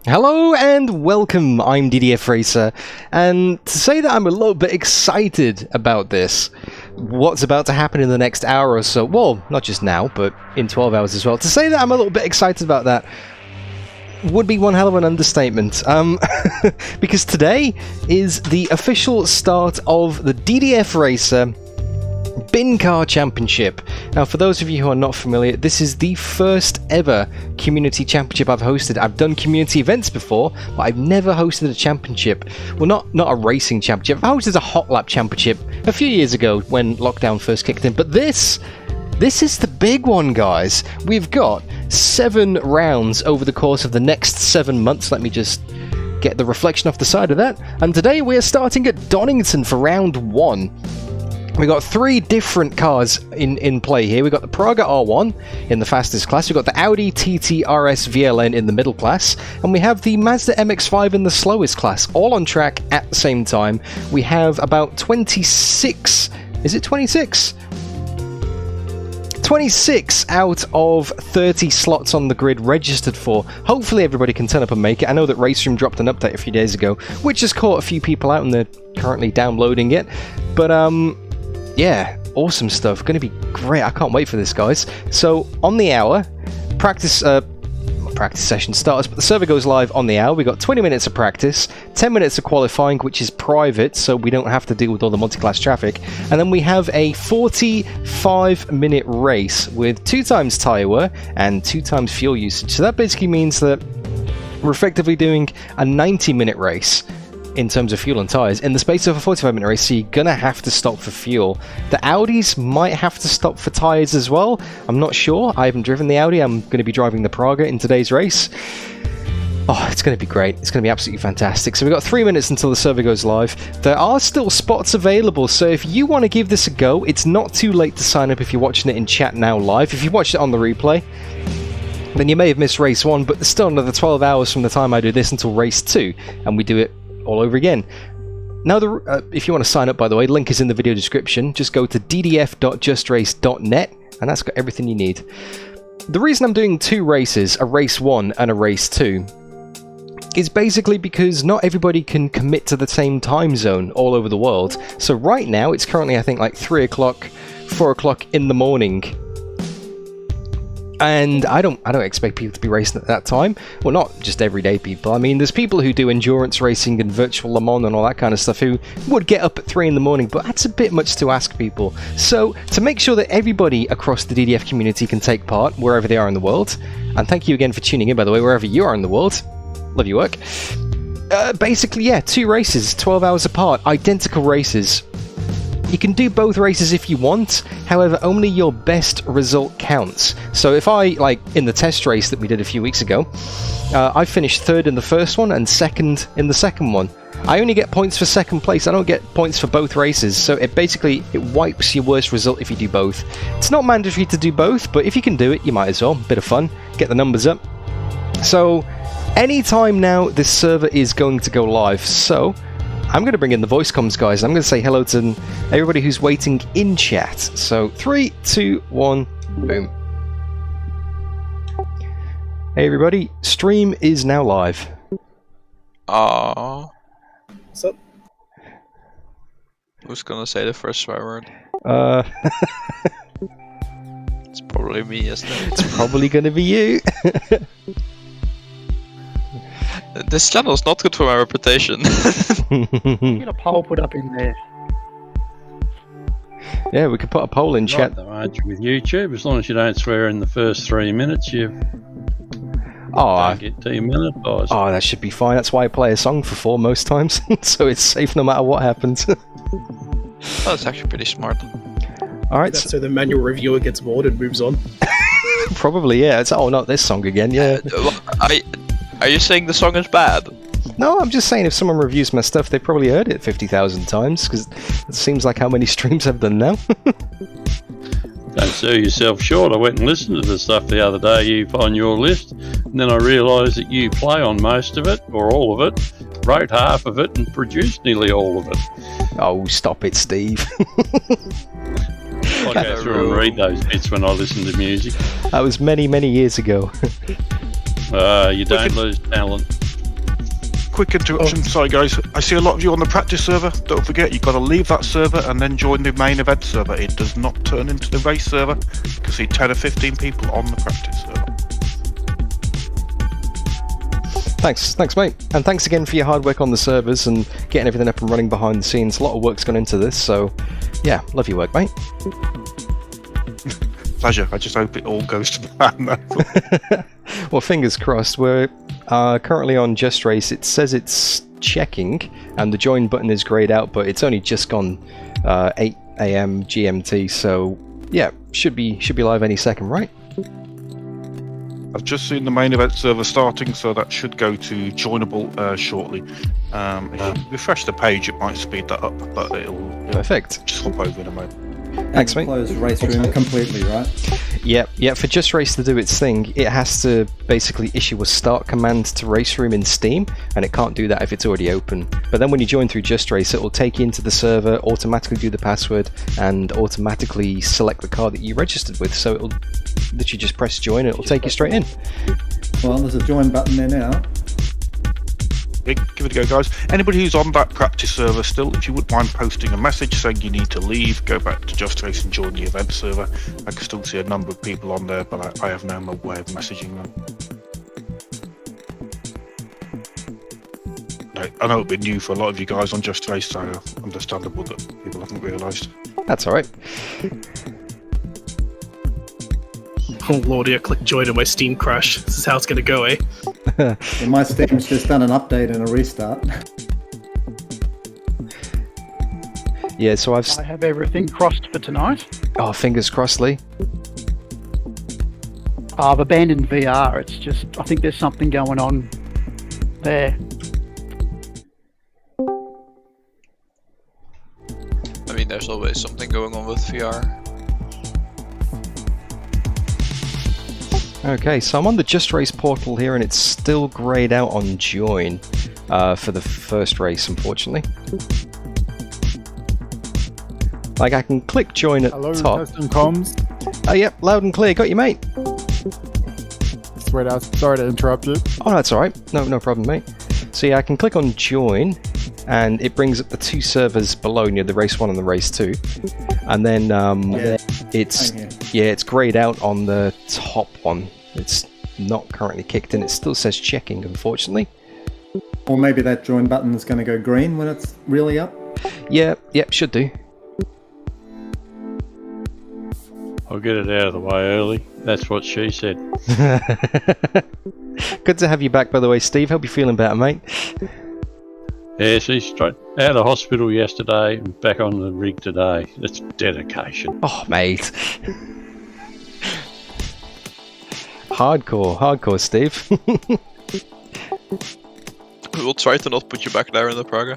Hello and welcome, I'm DDF Racer, and to say that I'm a little bit excited about this, what's about to happen in the next hour or so, well, not just now, but in 12 hours as well, to say that I'm a little bit excited about that would be one hell of an understatement, because today is the official start of the DDF Racer Bincar Championship. Now, for those of you who are not familiar, this is the first ever community championship I've hosted. I've done community events before, but I've never hosted a championship. Well, not a racing championship. I hosted a hot lap championship a few years ago when lockdown first kicked in, but this is the big one, guys. We've got 7 rounds over the course of the next 7 months. Let me just get the reflection off the side of that. And today we are starting at Donington for round 1. We got 3 different cars in play here. We got the Pragas R1 in the fastest class. We got the Audi TT RS VLN in the middle class, and we have the Mazda MX-5 in the slowest class, all on track at the same time. We have about 26. Is it 26? 26 out of 30 slots on the grid registered for. Hopefully everybody can turn up and make it. I know that RaceRoom dropped an update a few days ago, which has caught a few people out and they're currently downloading it. But yeah, awesome stuff. Going to be great. I can't wait for this, guys. So on the hour, practice session starts, but the server goes live on the hour. We got 20 minutes of practice, 10 minutes of qualifying, which is private, so we don't have to deal with all the multi-class traffic, and then we have a 45-minute race with 2 times tyre wear and 2 times fuel usage. So that basically means that we're effectively doing a 90-minute race in terms of fuel and tyres in the space of a 45-minute race, so you're gonna have to stop for fuel. The Audis might have to stop for tyres as well. I'm not sure. I haven't driven the Audi. I'm going to be driving the Pragas in today's race. Oh, it's going to be great. It's going to be absolutely fantastic. So we've got 3 minutes until the server goes live. There are still spots available, so if you want to give this a go, it's not too late to sign up if you're watching it in chat now live. If you watched it on the replay, then you may have missed race 1, but there's still another 12 hours from the time I do this until race 2, and we do it all over again. Now, if you want to sign up, by the way, link is in the video description. Just go to ddf.justrace.net, and that's got everything you need. The reason I'm doing 2 races, a race 1 and a race 2, is basically because not everybody can commit to the same time zone all over the world. So right now, it's currently, I think, like 3 o'clock, 4 o'clock in the morning. And I don't expect people to be racing at that time. Well, not just everyday people. I mean, there's people who do endurance racing and virtual Le Mans and all that kind of stuff who would get up at 3 in the morning, but that's a bit much to ask people. So, to make sure that everybody across the DDF community can take part, wherever they are in the world, and thank you again for tuning in, by the way, wherever you are in the world. Love your work. Basically, yeah, 2 races, 12 hours apart, identical races. You can do both races if you want, however, only your best result counts. So if I, like in the test race that we did a few weeks ago, I finished 3rd in the first one and 2nd in the second one. I only get points for 2nd place, I don't get points for both races, so it wipes your worst result if you do both. It's not mandatory to do both, but if you can do it, you might as well. Bit of fun, get the numbers up. So, anytime now, this server is going to go live, so I'm going to bring in the voice comms, guys. I'm going to say hello to everybody who's waiting in chat. So, 3, 2, 1, boom. Hey, everybody. Stream is now live. What's up? Who's going to say the first swear word? It's probably me, isn't it? It's probably going to be you. This channel is not good for my reputation. Get a poll put up in there. Yeah, we could put a poll in chat. Though, aren't you, with YouTube, as long as you don't swear in the first 3 minutes, you don't get demonetized. Oh, that should be fine. That's why I play a song for 4 most times, so it's safe no matter what happens. Oh, that's actually pretty smart. All right. So the manual reviewer gets bored and moves on. Probably, yeah. It's not this song again. Yeah. Are you saying the song is bad? No, I'm just saying if someone reviews my stuff, they probably heard it 50,000 times, because it seems like how many streams I've done now. Don't sell yourself short. I went and listened to the stuff the other day you've on your list, and then I realised that you play on most of it, or all of it, wrote half of it, and produced nearly all of it. Oh, stop it, Steve. I go through and read those bits when I listen to music. That was many, many years ago. You don't lose talent. quick interruption. Sorry, guys. I see a lot of you on the practice server. Don't forget, you've got to leave that server and then join the main event server. It does not turn into the race server. You can see 10 or 15 people on the practice server. Thanks, mate. And thanks again for your hard work on the servers and getting everything up and running behind the scenes. A lot of work's gone into this, so yeah, love your work, mate. Pleasure. I just hope it all goes to plan. Well, fingers crossed. We're currently on JustRace. It says it's checking, and the join button is grayed out, but it's only just gone 8 AM GMT, so yeah, should be live any second, right? I've just seen the main event server starting, so that should go to joinable shortly. If you refresh the page, it might speed that up, but it'll Perfect. just hop over in a moment. Thanks, mate. Close RaceRoom completely, right? Yeah. For JustRace to do its thing, it has to basically issue a start command to RaceRoom in Steam, and it can't do that if it's already open. But then when you join through JustRace, it will take you into the server, automatically do the password, and automatically select the car that you registered with. So it'll literally just press join, and it'll take you straight in. Well, there's a join button there now. Give it a go, guys. Anybody who's on that practice server still, if you wouldn't mind posting a message saying you need to leave, go back to JustRace and join the event server. I can still see a number of people on there, but I have no way of messaging them. I know it'd been new for a lot of you guys on JustRace, so understandable that people haven't realised. That's alright. Oh lordy, I clicked join and my Steam crash. This is how it's going to go, eh? Well, my Steam's just done an update and a restart. Yeah, so I have everything crossed for tonight. Oh, fingers crossed, Lee. I've abandoned VR. It's just, I think there's something going on there. I mean, there's always something going on with VR. Okay, so I'm on the JustRace portal here, and it's still grayed out on join for the first race, unfortunately. Like, I can click join at the top. Testing comms. Oh, yep, loud and clear. Got you, mate. Swear out. Sorry to interrupt you. Oh, that's all right. No problem, mate. So yeah, I can click on join, and it brings up the two servers below, the race 1 and the race 2, and then it's grayed out on the top one. It's not currently kicked in. It still says checking, unfortunately. Or maybe that join button is going to go green when it's really up. Yep, should do. I'll get it out of the way early. That's what she said. Good to have you back, by the way, Steve. Hope you're feeling better, mate. Yeah, she's straight out of hospital yesterday and back on the rig today. That's dedication. Oh, mate. Hardcore, Steve. We'll try to not put you back there in the Praga.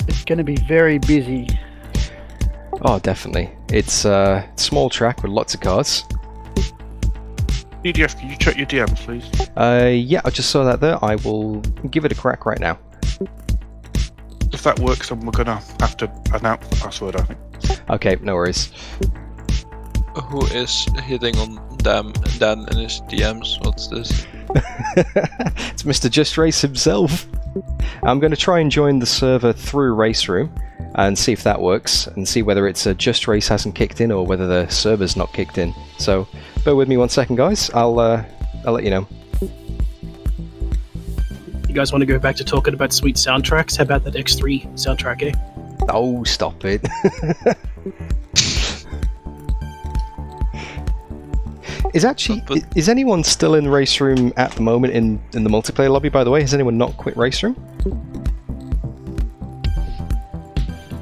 It's going to be very busy. Oh, definitely. It's a small track with lots of cars. DDF, can you check your DMs, please? Yeah, I just saw that there. I will give it a crack right now. If that works, then we're going to have to announce the password, I think. Okay, no worries. Who is hitting on Dan in his DMs? What's this? It's Mr. JustRace himself. I'm going to try and join the server through RaceRoom and see if that works, and see whether it's a JustRace hasn't kicked in or whether the server's not kicked in. So bear with me 1 second, guys. I'll let you know. You guys want to go back to talking about sweet soundtracks? How about that X3 soundtrack, eh? Oh, stop it. Is anyone still in RaceRoom at the moment in the multiplayer lobby, by the way? Has anyone not quit RaceRoom?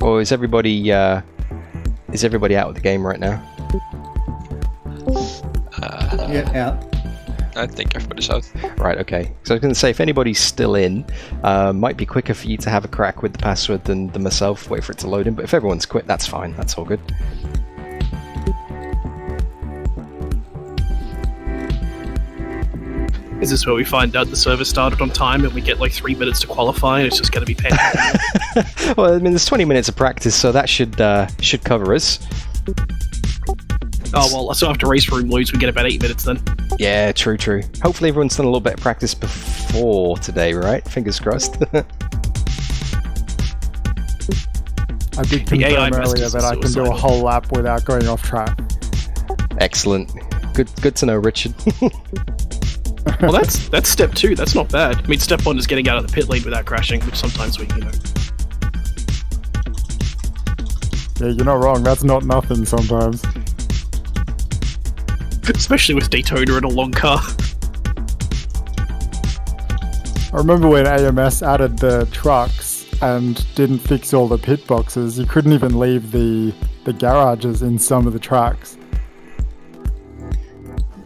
Or is everybody out of the game right now? Yeah, out. I think everybody's out. Right, okay. So I was going to say, if anybody's still in, might be quicker for you to have a crack with the password than myself, wait for it to load in, but if everyone's quit, that's fine, that's all good. Is this where we find out the server started on time and we get like 3 minutes to qualify and it's just going to be painful? Well, I mean, there's 20 minutes of practice, so that should cover us. Oh, well, so after RaceRoom loads, we get about 8 minutes then. Yeah, true. Hopefully everyone's done a little bit of practice before today, right? Fingers crossed. I did The AI confirm earlier messages that I are can do a suicidal. whole lap without going off track. Excellent. Good to know, Richard. Well, that's step 2. That's not bad. I mean, step 1 is getting out of the pit lane without crashing, which sometimes we, Yeah, you're not wrong. That's not nothing sometimes. especially with Daytona and a long car. I remember when AMS added the trucks and didn't fix all the pit boxes. You couldn't even leave the garages in some of the tracks.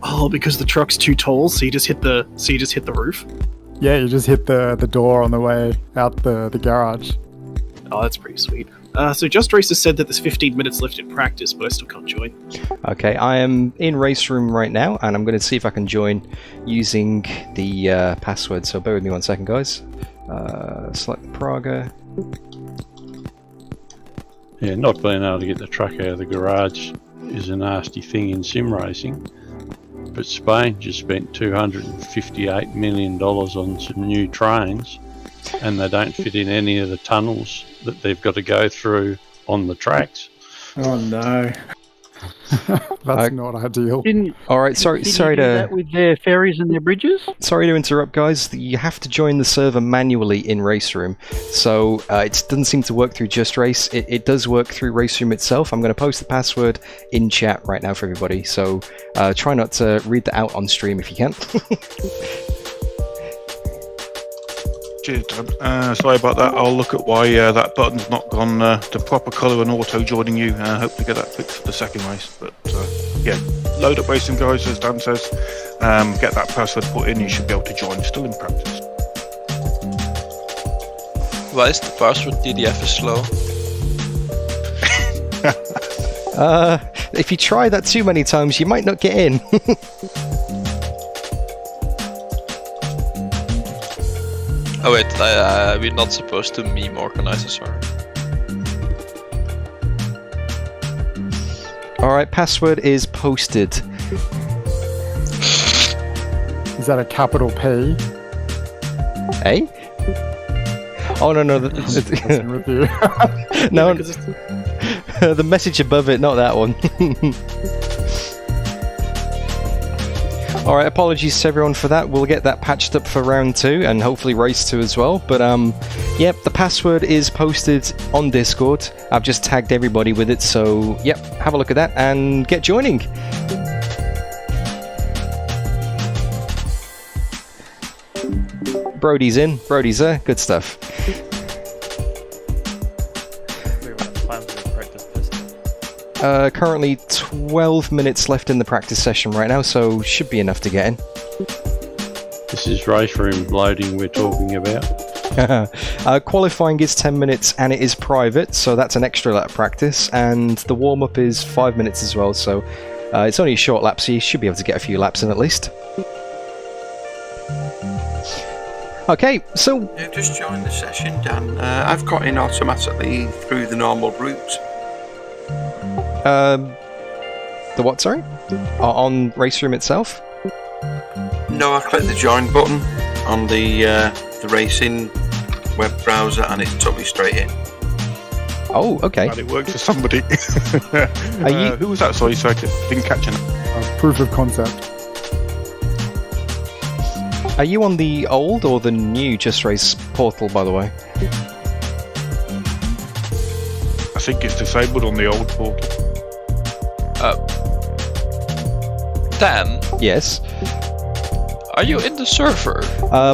Oh, because the truck's too tall, so you just hit the roof. Yeah, you just hit the door on the way out the garage. Oh, that's pretty sweet. So JustRace has said that there's 15 minutes left in practice, but I still can't join. Okay, I am in RaceRoom right now, and I'm going to see if I can join using the password. So bear with me 1 second, guys. Select Praga. Yeah, not being able to get the truck out of the garage is a nasty thing in sim racing. But Spain just spent $258 million on some new trains, and they don't fit in any of the tunnels that they've got to go through on the tracks. Oh no. That's not ideal. All right, sorry Did you to do that with their ferries and their bridges? Sorry to interrupt, guys. You have to join the server manually in RaceRoom. So it doesn't seem to work through JustRace. It does work through RaceRoom itself. I'm going to post the password in chat right now for everybody. So try not to read that out on stream if you can. Cheers, Dan. Sorry about that. I'll look at why that button's not gone to proper colour and auto joining you. Hope to get that fixed for the second race. But yeah, load up racing, guys, as Dan says. Get that password put in, you should be able to join. Still in practice. Why is the password DDF is slow? If you try that too many times, you might not get in. Oh wait, we're not supposed to meme organizer, sorry. Alright, password is posted. Is that a capital P? Eh? Oh no, Messing with you. no, Because it's- the message above it, not that one. Alright, apologies to everyone for that. We'll get that patched up for round 2 and hopefully race 2 as well. But yep, the password is posted on Discord. I've just tagged everybody with it, so yep, have a look at that and get joining. Brody's in, Brody's there, good stuff. Currently 12 minutes left in the practice session right now, so should be enough to get in. This is RaceRoom loading we're talking about. Qualifying is 10 minutes and it is private, so that's an extra lap of practice, and the warm-up is 5 minutes as well, so it's only a short lap, so you should be able to get a few laps in at least. Okay, so... Yeah, just join the session, Dan. I've got in automatically through the normal route. The what, sorry? On RaceRoom itself? No, I clicked the join button on the racing web browser and it took me straight in. Oh, okay. Glad it worked for somebody. you- Who was that? Sorry, so I didn't catch it. Proof of concept. Are you on the old or the new JustRace portal, by the way? I think it's disabled on the old portal. Dan, Yes. are you in the server?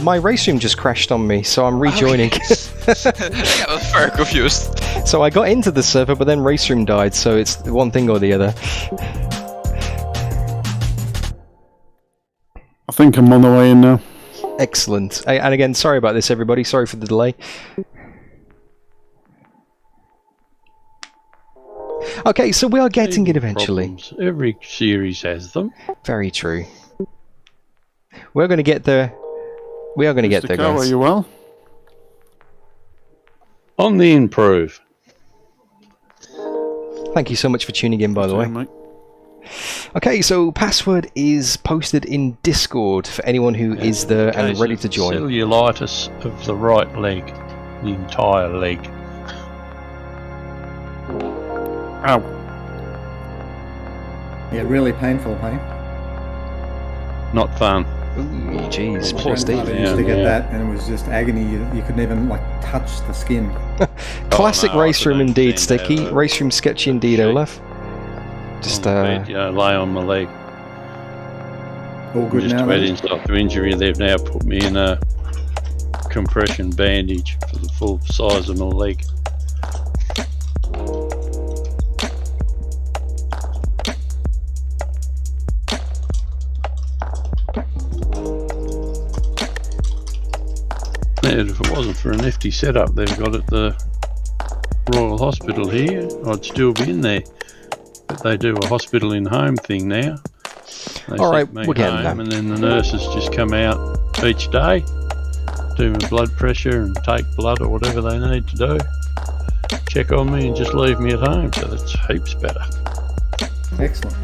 My RaceRoom just crashed on me, so I'm rejoining. I was very confused. So I got into the server, but then RaceRoom died, so it's one thing or the other. I think I'm on the way in now. Excellent. And again, sorry about this, everybody. Sorry for the delay. Okay, so we are getting it eventually. Problems. Every series has them. Very true. we're going to get there. We are going to get there, Carr, guys. are you well? On the improve. Thank you so much for tuning in, by the way. Mate. Okay, so password is posted in Discord for anyone who is there and ready to join. Cellulitis of the right leg, the entire leg. Ow. Yeah, really painful, hey? Not fun. Ooh, jeez, My poor Steve. grandfather used to Yeah, get yeah. that, and it was just agony. You couldn't even like touch the skin. Classic Oh, no, I race room couldn't indeed, stand Sticky. there. Race room sketchy indeed, Shit. Olaf. Just, On the bed, lay on my leg. All good Just now. about then? insult to injury. They've now put me in a compression bandage for the full size of my leg. And if it wasn't for a nifty setup they've got at the Royal Hospital here, I'd still be in there. But they do a hospital in home thing now. They All right, send me we're getting home, there. and then the nurses just come out each day, do my blood pressure and take blood or whatever they need to do, check on me and just leave me at home. So that's heaps better. Excellent.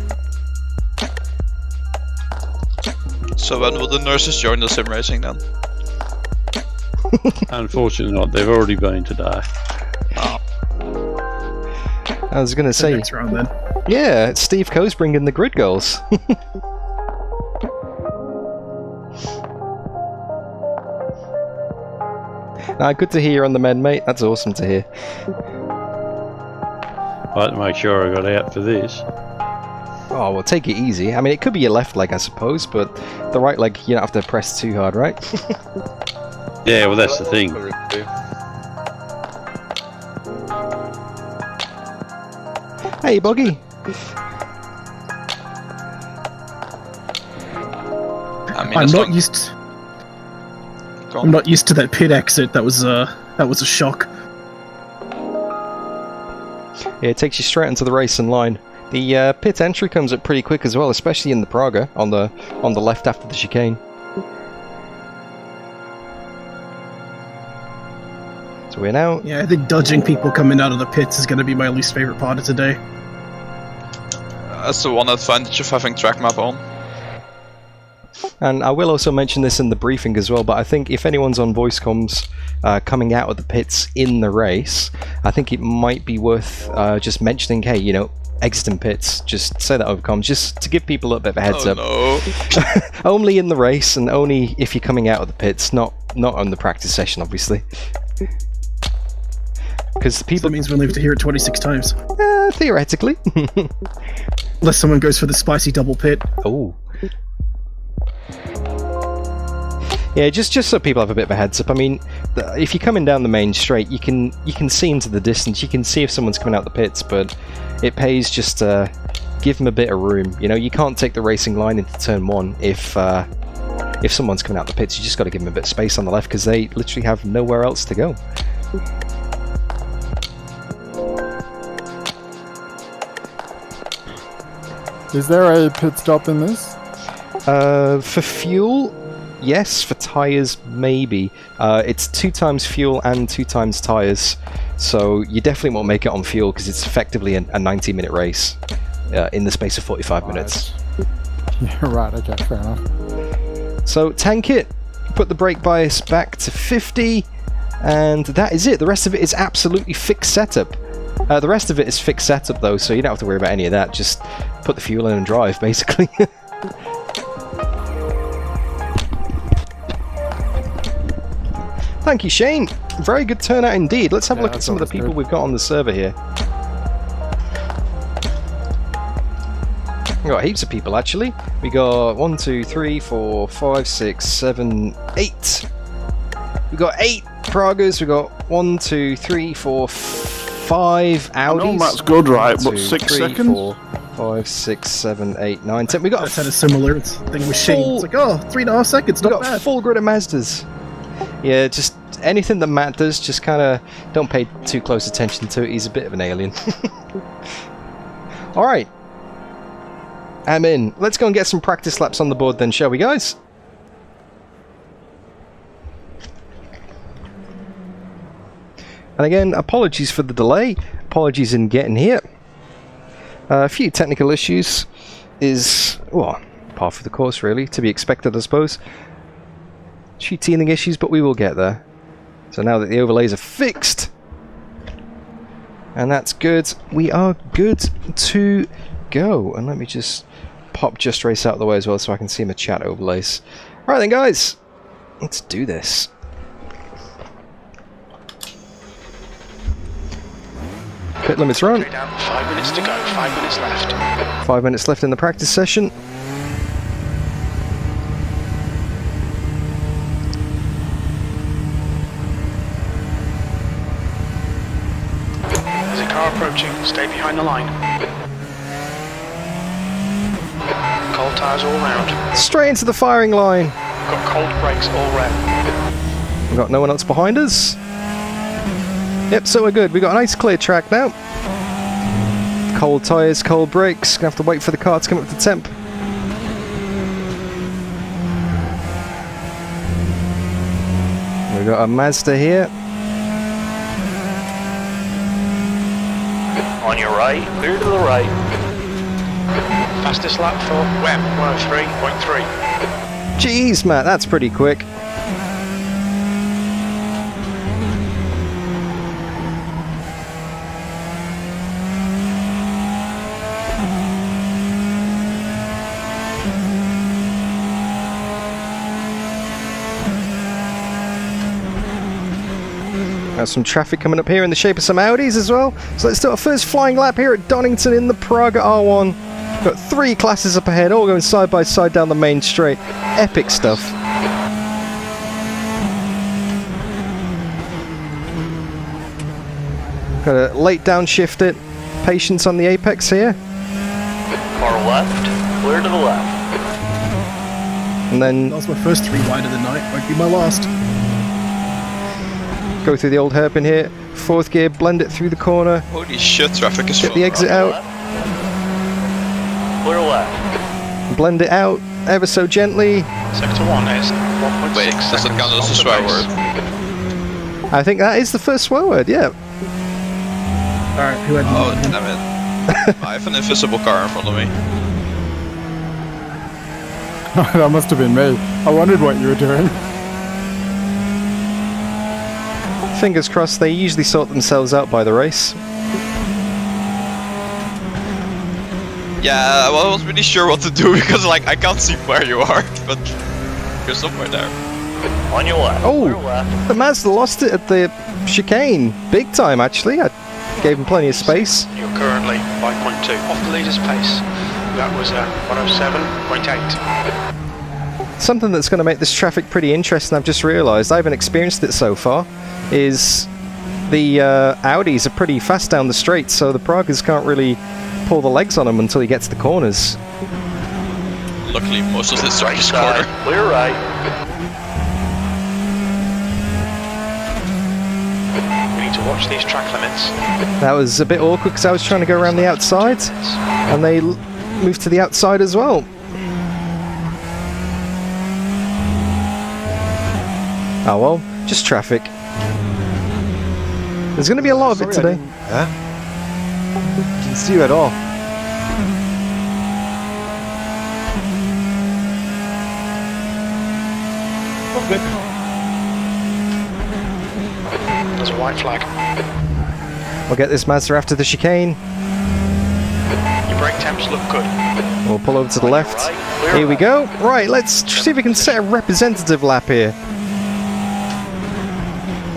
So when will the nurses join the sim racing then? Unfortunately not, they've already been today. I was going to say, Next round then. yeah, it's Steve Coe's bringing the grid goals. Good to hear you're on the mend, mate. That's awesome to hear. I had to make sure I got out for this. Oh, well, take it easy. I mean, it could be your left leg, I suppose, but the right leg, you don't have to press too hard, right? Yeah, well that's the thing. Hey, Boggy. I mean, I'm as not long- used. Go I'm on. not used to that pit exit. That was a shock. Yeah, it takes you straight into the racing line. The pit entry comes up pretty quick as well, especially in the Praga on the left after the chicane. So we're now. Yeah, I think dodging people coming out of the pits is going to be my least favorite part of today. That's the one advantage of having track map on. And I will also mention this in the briefing as well, but I think if anyone's on voice comms coming out of the pits in the race, I think it might be worth just mentioning, hey, you know, exiting pits, just say that over comms, just to give people a little bit of a heads up. No. Only in the race and only if you're coming out of the pits, not on the practice session, obviously. Because So people, that means we'll have to hear it 26 times. theoretically. Unless someone goes for the spicy double pit. Oh. Yeah, just so people have a bit of a heads up. I mean, if you're coming down the main straight, you can see into the distance. You can see if someone's coming out the pits, but it pays just to give them a bit of room. You know, you can't take the racing line into turn one if someone's coming out the pits. You just got to give them a bit of space on the left because they literally have nowhere else to go. Is there a pit stop in this? For fuel, yes. For tyres, maybe. It's 2 times fuel and 2 times tyres, so you definitely won't make it on fuel because it's effectively a 90-minute race in the space of 45 minutes. Yeah, right, okay, fair enough. So tank it, put the brake bias back to 50, and that is it. The rest of it is absolutely fixed setup. The rest of it is fixed setup though, so you don't have to worry about any of that. Just put the fuel in and drive, basically. Thank you, Shane. Very good turnout indeed. Let's have a look at some of the people we've got on the server here. We've got heaps of people actually. We got 1, 2, 3, 4, 5, 6, 7, 8. We got 8 Pragas. We got 1, 2, 3, 4, 5 Audis. I know that's good, right? But 2, 6 3, seconds? 4, 5, 6, 7, 8, 9, 10. We got That's had a similar thing with Shane. It's like, oh, 3.5 seconds, we not got bad. full grid of Mazdas. Yeah, just anything that Matt does, just kind of don't pay too close attention to it. He's a bit of an alien. Alright. I'm in. Let's go and get some practice laps on the board then, shall we, guys? And again, apologies for the delay. Apologies in getting here. A few technical issues is, well, par for the course really, to be expected I suppose. A few teething issues, but we will get there. So now that the overlays are fixed, and that's good, we are good to go. And let me just pop JustRace out of the way as well so I can see my chat overlays. Right then guys, let's do this. Pit limits run. 5 minutes to go, 5 minutes left. 5 minutes left in the practice session. There's a car approaching, stay behind the line. Cold tyres all round. Straight into the firing line. We've got cold brakes all round. We've got no one else behind us. Yep, so we're good. We've got a nice clear track now. Cold tyres, cold brakes. Gonna have to wait for the car to come up to temp. We've got a Mazda here. On your right, clear to the right. Fastest lap for Web, 103.3. Jeez, Matt, that's pretty quick. Got some traffic coming up here in the shape of some Audis as well. So let's do our first flying lap here at Donington in the Praga R1. Got 3 classes up ahead, all going side by side down the main straight. Epic stuff. Got to late downshift it. Patience on the apex here. Car left, clear to the left. And then That was my first 3 wide of the night, won't be my last. go through the old hairpin here. 4th gear, blend it through the corner. Holy shit, traffic is Get the exit out. Clear left. Blend it out ever so gently. Sector 1 is 1.6 Wait, does that count as a swear word? I think that is the first swear word, yeah. Alright, who had Oh, damn it. I have an invisible car in front of me. That must have been me. I wondered what you were doing. Fingers crossed, they usually sort themselves out by the race. Yeah, well, I wasn't really sure what to do because, like, I can't see where you are, but you're somewhere there. On your left. Oh, Clear left. the Mazda lost it at the chicane. Big time, actually. I gave him plenty of space. You're currently 5.2 off the leader's pace. That was 107.8. Something that's going to make this traffic pretty interesting, I've just realised, I haven't experienced it so far, is the Audis are pretty fast down the straight, so the Pragas can't really pull the legs on them until he gets to the corners. Luckily, most of this track Right is side, corner. clear right. We need to watch these track limits. That was a bit awkward because I was trying to go around the outside, and they moved to the outside as well. Oh well, just traffic. There's going to be a lot of it today. Didn't see you at all. There's a white flag. We'll get this Mazda after the chicane. Your brake temps look good. We'll pull over to the left. Here we go. Right, let's see if we can set a representative lap here.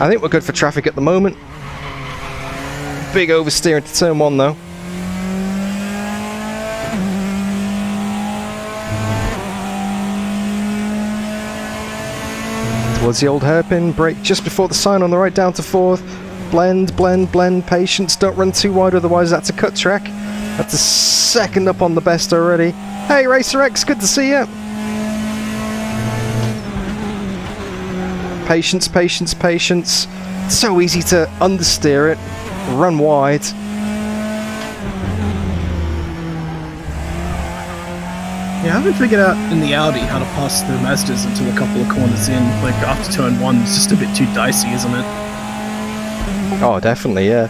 I think we're good for traffic at the moment. Big oversteer into turn 1 though. Towards the old hairpin, brake just before the sign on the right down to 4th. Blend, blend, blend, patience, don't run too wide otherwise that's a cut track. That's a second up on the best already. Hey Racer X, good to see you. Patience, patience, patience. It's so easy to understeer it, run wide. Yeah, I haven't figured out in the Audi how to pass the Mazdas until a couple of corners in. Like after turn 1, it's just a bit too dicey, isn't it? Oh, definitely, yeah.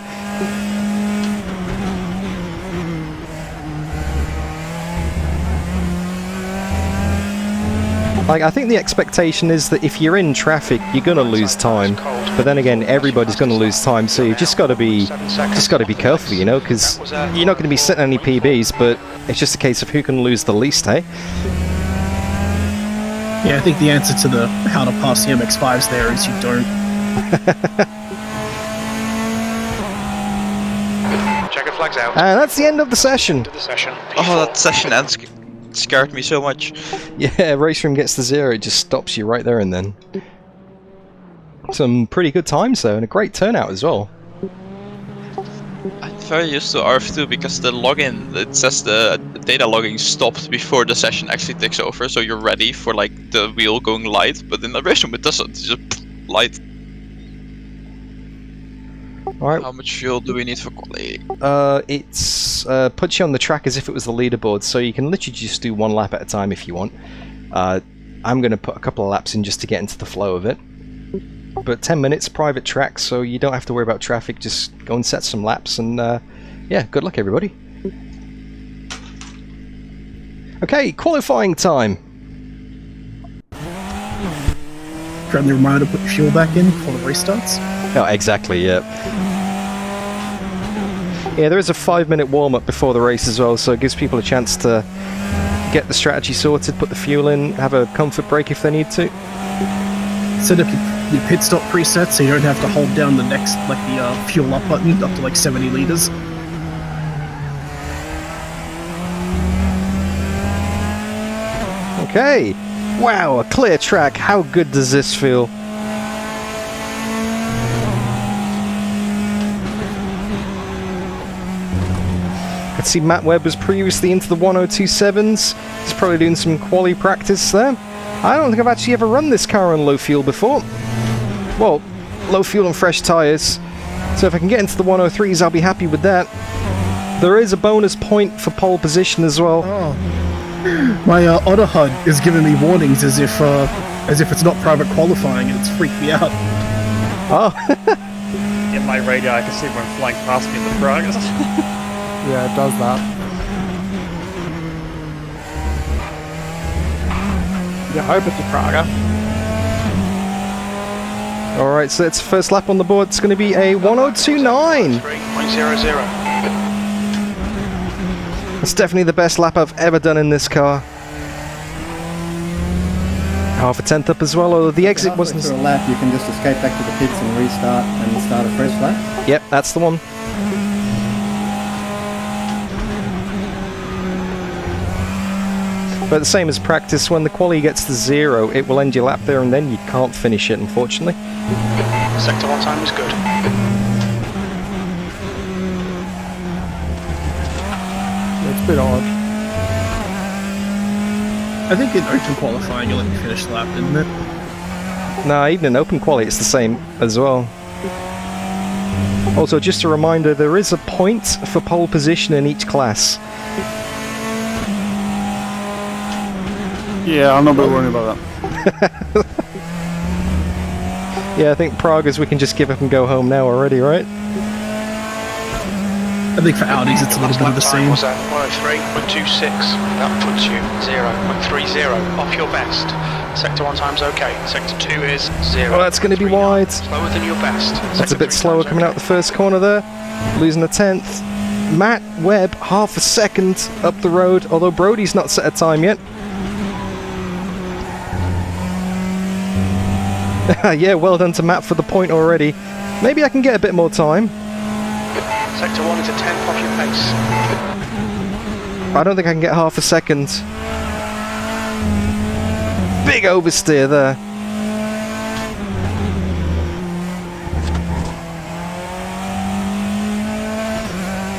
Like, I think the expectation is that if you're in traffic, you're gonna lose time. But then again, everybody's gonna lose time, so you've just got to be careful, you know, because you're not going to be setting any PBs, but it's just a case of who can lose the least, hey? Yeah, I think the answer to the how to pass the MX-5s there is you don't. Checker flags out. And that's the end of the session. Oh, that session ends scared me so much. Yeah, RaceRoom gets the 0, it just stops you right there and then. Some pretty good times though, and a great turnout as well. I'm very used to RF2 because the login, it says the data logging stopped before the session actually takes over, so you're ready for like the wheel going light, but in the RaceRoom it doesn't, it's just light. Alright. How much fuel do we need for quality? It's puts you on the track as if it was the leaderboard, so you can literally just do 1 lap at a time if you want. I'm going to put a couple of laps in just to get into the flow of it. But 10 minutes, private track, so you don't have to worry about traffic, just go and set some laps, and yeah, good luck everybody. Okay, qualifying time. Friendly reminder to put your fuel back in before the race starts. Oh, exactly, yeah. Yeah, there is a 5-minute warm-up before the race as well, so it gives people a chance to get the strategy sorted, put the fuel in, have a comfort break if they need to. Set up your pit stop preset so you don't have to hold down the next, like the fuel up button up to like 70 liters. Okay, wow, a clear track. How good does this feel? I can see Matt Webb was previously into the 102.7s. He's probably doing some quali practice there. I don't think I've actually ever run this car on low fuel before. Well, low fuel and fresh tyres. So if I can get into the 103s, I'll be happy with that. There is a bonus point for pole position as well. Oh. My auto HUD is giving me warnings as if it's not private qualifying, and it's freaked me out. Oh. In my radio, I can see one flying past me in the Pragas. Yeah, it does that. You hope it's a Praga. Alright, so it's first lap on the board. It's going to be a 102.9. 3.00. It's definitely the best lap I've ever done in this car. Half a tenth up as well, although the exit wasn't... After a lap, you can just escape back to the pits and restart and start a fresh lap. Yep, that's the one. But the same as practice, when the quali gets to 0, it will end your lap there and then you can't finish it, unfortunately. Sector 1 time is good. It's a bit odd. I think in open qualifying you'll let me finish the lap, didn't it? Nah, even in open quali it's the same as well. Also, just a reminder, there is a point for pole position in each class. Yeah, I'm not really worried about that. Yeah, I think Pragas we can just give up and go home now already, right? I think for Audis it's a little bit of the same. Was at 103.26. That puts you 0.30 off your best. Sector 1 time's okay. Sector 2 is 0. Oh, that's going to be wide. Slower than your best. That's a bit slower coming out the first corner there. Losing a tenth. Matt Webb, half a second up the road, although Brody's not set a time yet. Yeah, well done to Matt for the point already. Maybe I can get a bit more time. Sector 1 is a 10th off your pace. I don't think I can get half a second. Big oversteer there.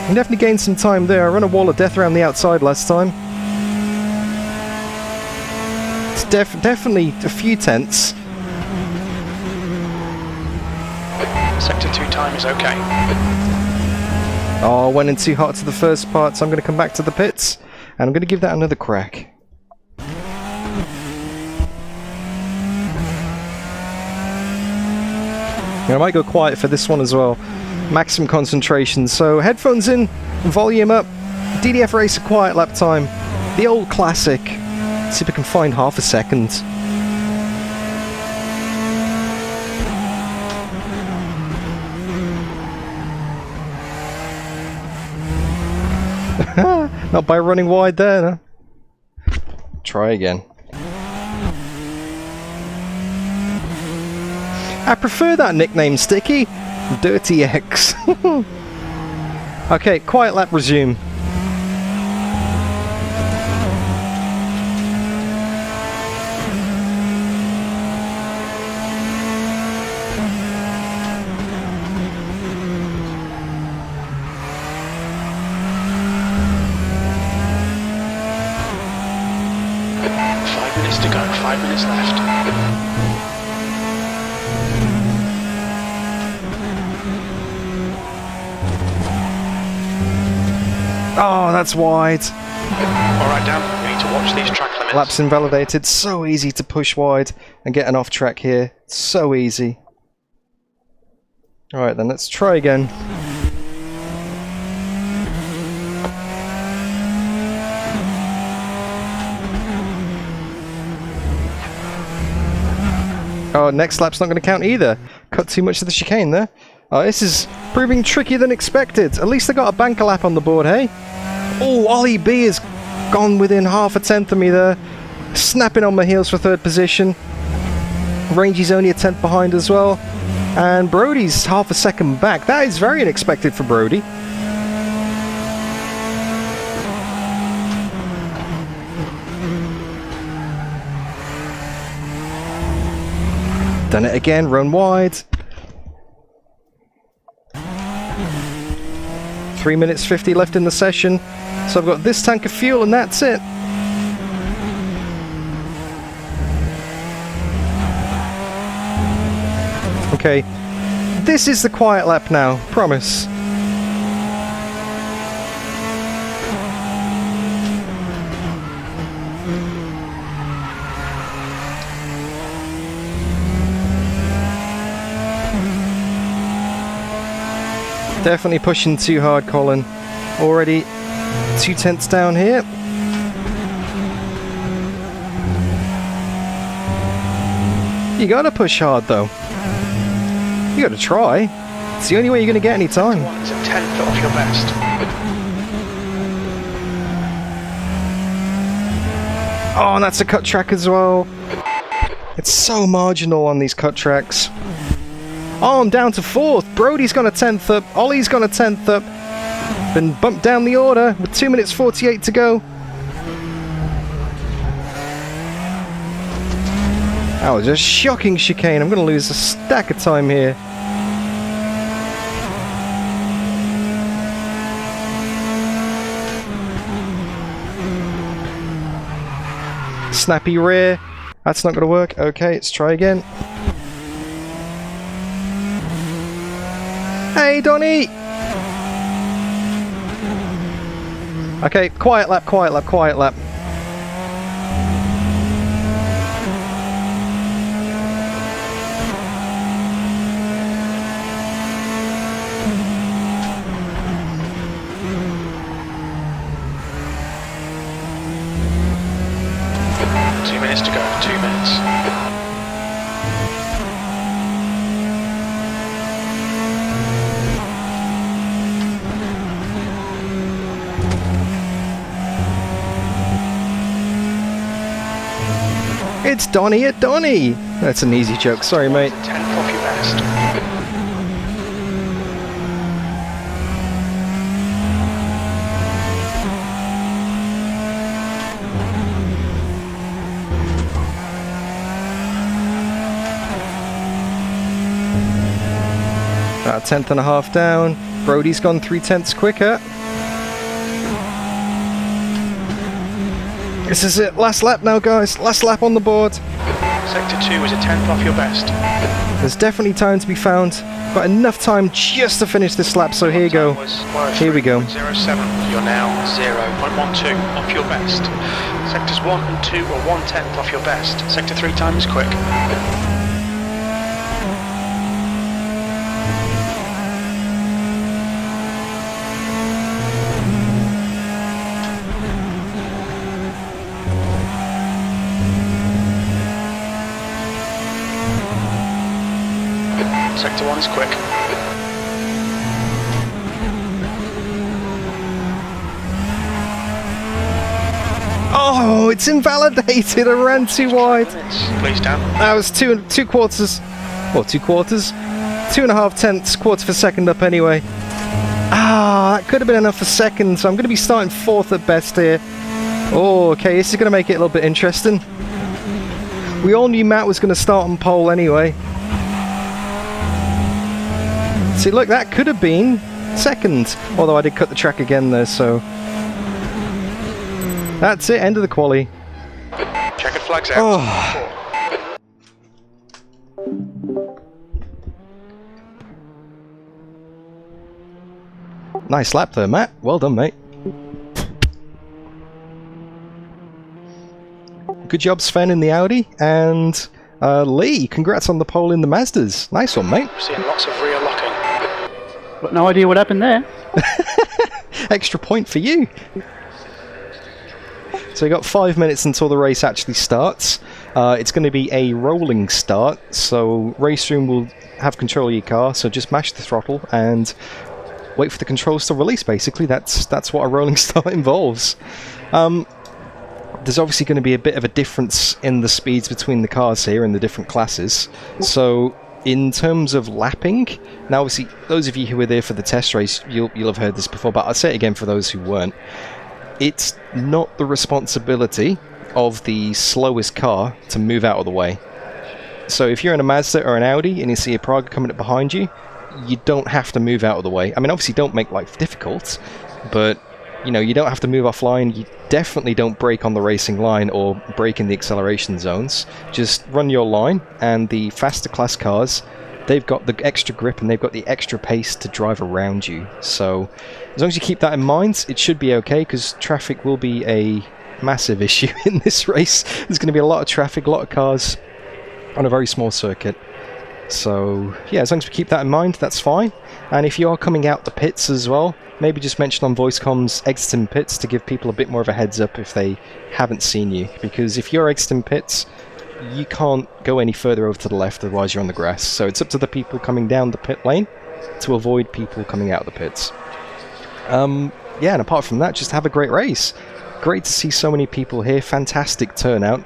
I definitely gained some time there. I ran a wall of death around the outside last time. It's definitely a few tenths. Sector 2 time is okay. Oh, I went in too hot to the first part, so I'm going to come back to the pits, and I'm going to give that another crack. And I might go quiet for this one as well. Maximum concentration. So headphones in, volume up. DDF Racer quiet lap time. The old classic. See if we can find half a second. Not by running wide there, no. Try again. I prefer that nickname, Sticky. Dirty X. Okay, quiet lap resume. To go, 5 minutes left. Oh, that's wide. Alright, Dan, we need to watch these track limits. Laps invalidated. So easy to push wide and get an off track here. So easy. Alright then, let's try again. Oh, next lap's not going to count either. Cut too much of the chicane there. Oh, this is proving trickier than expected. At least I got a banker lap on the board, hey? Oh, Ollie B has gone within half a tenth of me there. Snapping on my heels for third position. Rangey's only a tenth behind as well. And Brody's half a second back. That is very unexpected for Brody. Done it again, run wide. 3 minutes 50 left in the session. So I've got this tank of fuel and that's it. Okay, this is the quiet lap now, promise. Definitely pushing too hard, Colin. Already 2 tenths down here. You gotta push hard though. You gotta try. It's the only way you're gonna get any time. It's a tenth off your best. Oh, and that's a cut track as well. It's so marginal on these cut tracks. Oh, I'm down to 4th. Brody's gone a 10th up. Ollie's gone a 10th up. Been bumped down the order with 2 minutes 48 to go. That was a shocking chicane. I'm going to lose a stack of time here. Snappy rear. That's not going to work. Okay, let's try again. Hey, Donny! Okay, quiet lap, quiet lap, quiet lap. To go, 2 minutes. It's Donny at Donny! That's an easy joke, sorry mate. 10th off your best. About a tenth and a half down. Brody's gone 3 tenths quicker. This is it. Last lap now, guys. Last lap on the board. Sector 2 is a tenth off your best. There's definitely time to be found. Got enough time just to finish this lap, so here you go. Here we go. 07. You're now 0.12 off your best. Sectors 1 and 2 are 1/10 off your best. Sector 3 time is quick. Sector 1 is quick. Oh, it's invalidated. I ran too wide. Please down. That was two quarters. Or 2 quarters. 2.5 tenths, quarter of a second up anyway. Ah, that could have been enough for second, so I'm going to be starting 4th at best here. Oh, okay, this is going to make it a little bit interesting. We all knew Matt was going to start on pole anyway. See, look, that could have been second. Although I did cut the track again there, so... That's it, end of the quali. Checkered flags out. Oh. Nice lap there, Matt. Well done, mate. Good job, Sven in the Audi, and Lee, congrats on the pole in the Mazdas. Nice one, mate. Seeing lots of rear locking. Got no idea what happened there. Extra point for you. So you got 5 minutes until the race actually starts. It's going to be a rolling start, so RaceRoom will have control of your car, so just mash the throttle and wait for the controls to release, basically. That's what a rolling start involves. There's obviously going to be a bit of a difference in the speeds between the cars here in the different classes. So in terms of lapping, now obviously those of you who were there for the test race, you'll have heard this before, but I'll say it again for those who weren't. It's not the responsibility of the slowest car to move out of the way. So if you're in a Mazda or an Audi and you see a Praga coming up behind you, you don't have to move out of the way. I mean, obviously don't make life difficult, but you know, you don't have to move offline. You definitely don't brake on the racing line or brake in the acceleration zones. Just run your line, and the faster class cars, they've got the extra grip and they've got the extra pace to drive around you. So as long as you keep that in mind, it should be okay, because traffic will be a massive issue in this race. There's going to be a lot of traffic, a lot of cars on a very small circuit. So yeah, as long as we keep that in mind, that's fine. And if you are coming out the pits as well, maybe just mention on voice comms exiting pits to give people a bit more of a heads up if they haven't seen you. Because if you're exiting pits, you can't go any further over to the left, otherwise you're on the grass. So it's up to the people coming down the pit lane to avoid people coming out of the pits. Yeah, and apart from that, just have a great race. Great to see so many people here, fantastic turnout,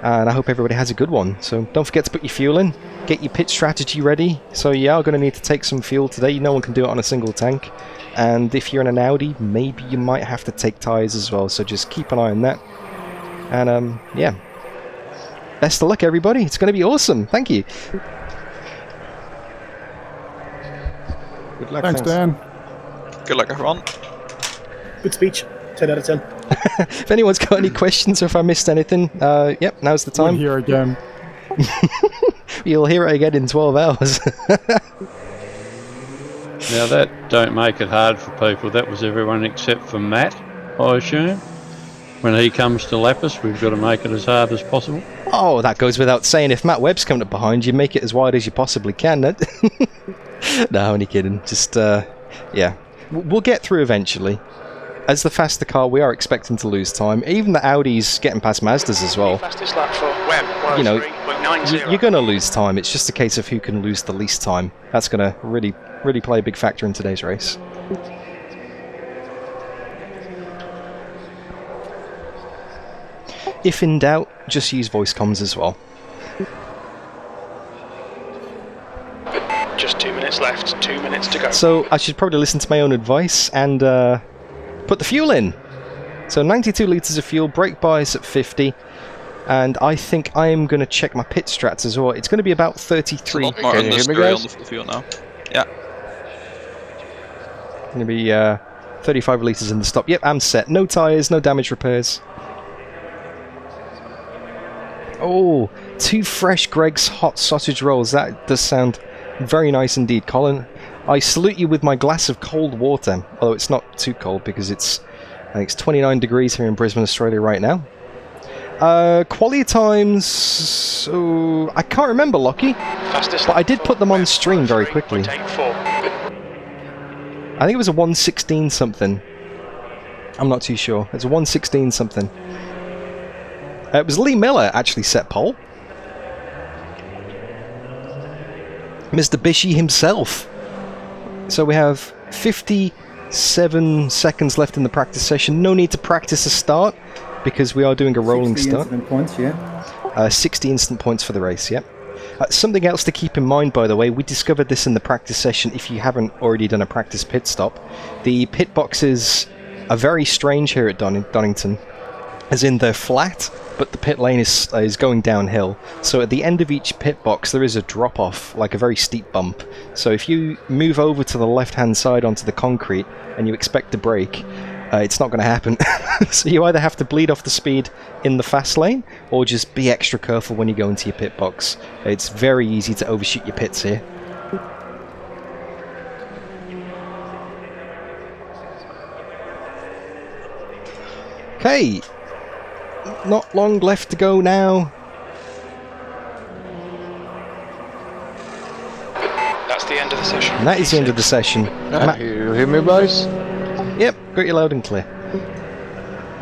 and I hope everybody has a good one. So don't forget to put your fuel in, get your pit strategy ready. So you are going to need to take some fuel today, no one can do it on a single tank. And if you're in an Audi, maybe you might have to take tyres as well, so just keep an eye on that. And yeah, best of luck everybody, it's going to be awesome, thank you. Good luck. Thanks, Dan. Good luck, everyone. Good speech. 10 out of 10. If anyone's got any questions or if I missed anything, yep, now's the time. We'll hear again. You'll hear it again in 12 hours. Now that don't make it hard for people. That was everyone except for Matt, I assume. When he comes to lap us, we've got to make it as hard as possible. Oh, that goes without saying. If Matt Webb's coming up behind you, make it as wide as you possibly can. No, only kidding. Just, yeah. We'll get through eventually. As the faster car, we are expecting to lose time. Even the Audi's getting past Mazdas as well. Fastest lap for Webb. You know, you're going to lose time. It's just a case of who can lose the least time. That's going to really play a big factor in today's race. If in doubt, just use voice comms as well. Just 2 minutes left, 2 minutes to go. So I should probably listen to my own advice and put the fuel in. So 92 litres of fuel, brake bias at 50, and I think I am going to check my pit strats as well. It's going to be about 33. A lot more understeer on the full fuel now. Yeah. Going to be 35 litres in the stop. Yep, I'm set. No tyres, no damage repairs. Oh, 2 fresh Greg's hot sausage rolls. That does sound very nice indeed, Colin. I salute you with my glass of cold water, although it's not too cold because I think it's 29 degrees here in Brisbane, Australia right now. Quality times, I can't remember, Lockie, but I did put them on stream very quickly. I think it was a 1:16 something. I'm not too sure. It's a 1:16 something. It was Lee Miller actually set pole. Mr. Bishy himself. So we have 57 seconds left in the practice session. No need to practice a start because we are doing a rolling 60 start. incident points, yeah. 60 instant points for the race, yep. Something else to keep in mind, by the way, we discovered this in the practice session if you haven't already done a practice pit stop. The pit boxes are very strange here at Donington, as in they're flat, but the pit lane is going downhill. So at the end of each pit box there is a drop-off, like a very steep bump. So if you move over to the left-hand side onto the concrete and you expect to brake, it's not going to happen. So you either have to bleed off the speed in the fast lane, or just be extra careful when you go into your pit box. It's very easy to overshoot your pits here. Okay, not long left to go now. That's the end of the session. And that is the end of the session. You hear me, boys? Yep, got you loud and clear.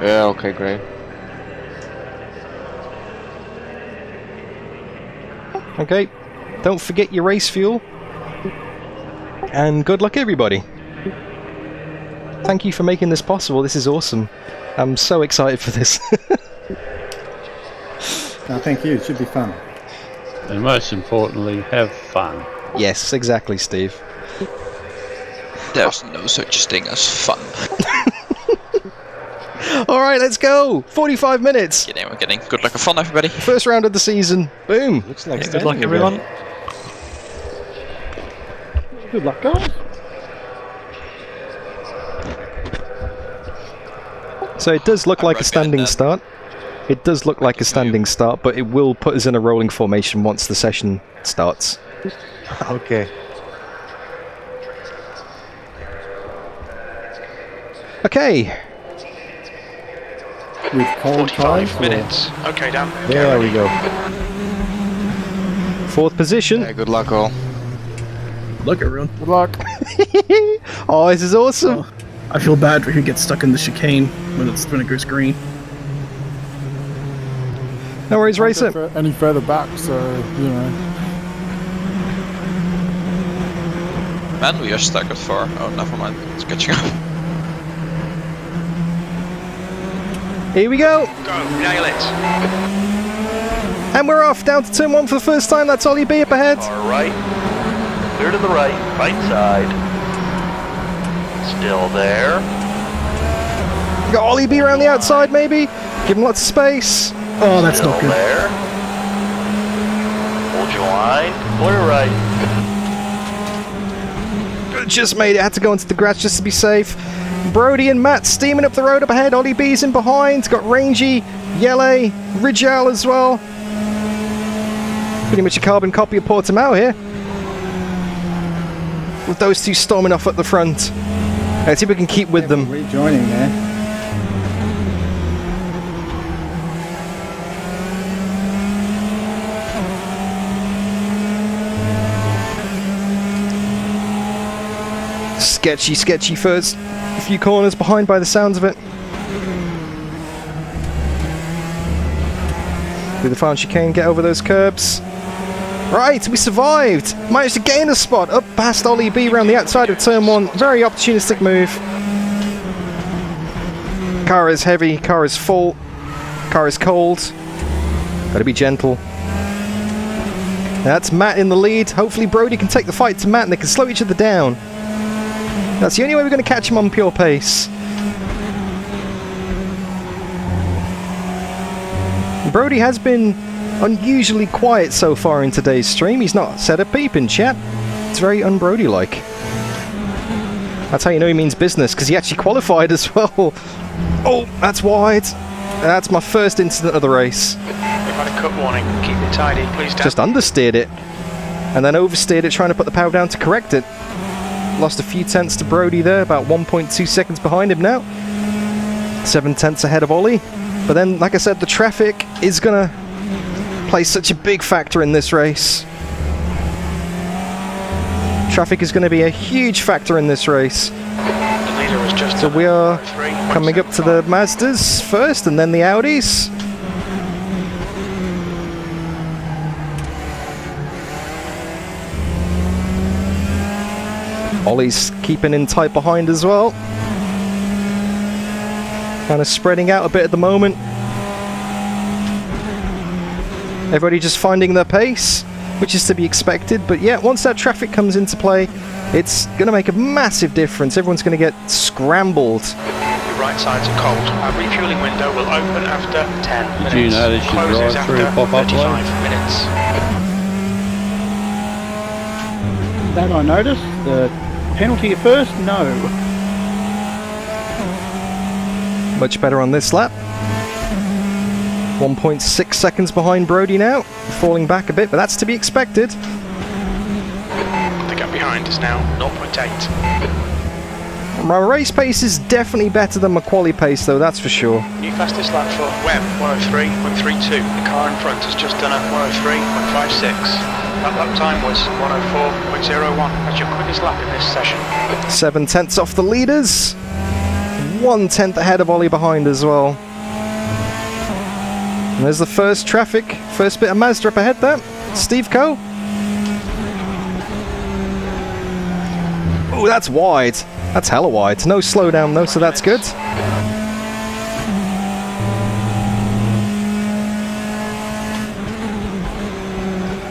Yeah, okay, great. Okay, don't forget your race fuel. And good luck, everybody. Thank you for making this possible. This is awesome. I'm so excited for this. No, thank you. It should be fun. And most importantly, have fun. Yes, exactly, Steve. There's no such thing as fun. Alright, let's go! 45 minutes! We're getting good luck and fun, everybody. First round of the season. Boom! Looks like Good luck, everyone. Good luck, guys. So it does look like a standing start. It does look like a standing start, but it will put us in a rolling formation once the session starts. Okay. Okay. With cold 45 minutes. Okay, Dan. There we go. Fourth position. Yeah, good luck, all. Look, everyone. Good luck. Oh, this is awesome. Oh, I feel bad for who gets stuck in the chicane when it goes green. No worries, Can't Racer. go any further back, so, you know. Man, we are stuck at 4. Oh, never mind. It's catching up. Here we go. Go, nail it. And we're off down to turn 1 for the first time. That's Ollie B up ahead. All right. Clear to the right, right side. Still there. Got Ollie B around the outside, maybe. Give him lots of space. Oh, that's Still not good. there. Hold your line. Clear right. Just made it. Had to go into the grass just to be safe. Brody and Matt steaming up the road up ahead. Ollie B's in behind. Got Rangy, Yele, Ridgel as well. Pretty much a carbon copy of Portimao here. With those two storming off at the front. Let's see if we can keep with them. Rejoining there. Sketchy first. A few corners behind by the sounds of it. Through the final chicane, get over those curbs. Right, we survived! Managed to gain a spot up past Ollie B around the outside of turn 1. Very opportunistic move. Car is heavy, car is full, car is cold. Gotta be gentle. That's Matt in the lead. Hopefully Brody can take the fight to Matt and they can slow each other down. That's the only way we're going to catch him on pure pace. Brody has been unusually quiet so far in today's stream. He's not said a peep in chat. It's very un-Brody-like. That's how you know he means business, because he actually qualified as well. Oh, that's wide. That's my first incident of the race. We've had a cut warning. Keep it tidy, please, Dan. Just understeered it. And then oversteered it, trying to put the power down to correct it. Lost a few tenths to Brody there, about 1.2 seconds behind him now. 7 tenths ahead of Ollie. But then, like I said, the traffic is going to play such a big factor in this race. Traffic is going to be a huge factor in this race. The leader was just So we are coming up to the Mazdas first, and then the Audis. Ollie's keeping in tight behind as well. Kind of spreading out a bit at the moment. Everybody just finding their pace, which is to be expected. But yeah, once that traffic comes into play, it's going to make a massive difference. Everyone's going to get scrambled. Your right sides are cold. Our refueling window will open after 10 minutes. Did you notice your Closes drive-through after pop-up 35 light? minutes. That I noticed. The penalty at first, no. Much better on this lap. 1.6 seconds behind Brody now, falling back a bit, but that's to be expected. The gap behind is now 0.8. My race pace is definitely better than my quali pace, though, that's for sure. New fastest lap for Webb, 103.32. The car in front has just done a 103.56. That lap time was 104.01. That's your quickest lap in this session. 7/10 off the leaders. 1/10 ahead of Ollie behind as well. And there's the first traffic, first bit of Mazda up ahead there. Steve Coe. Oh, that's wide. That's hella wide. No slowdown though, so that's good.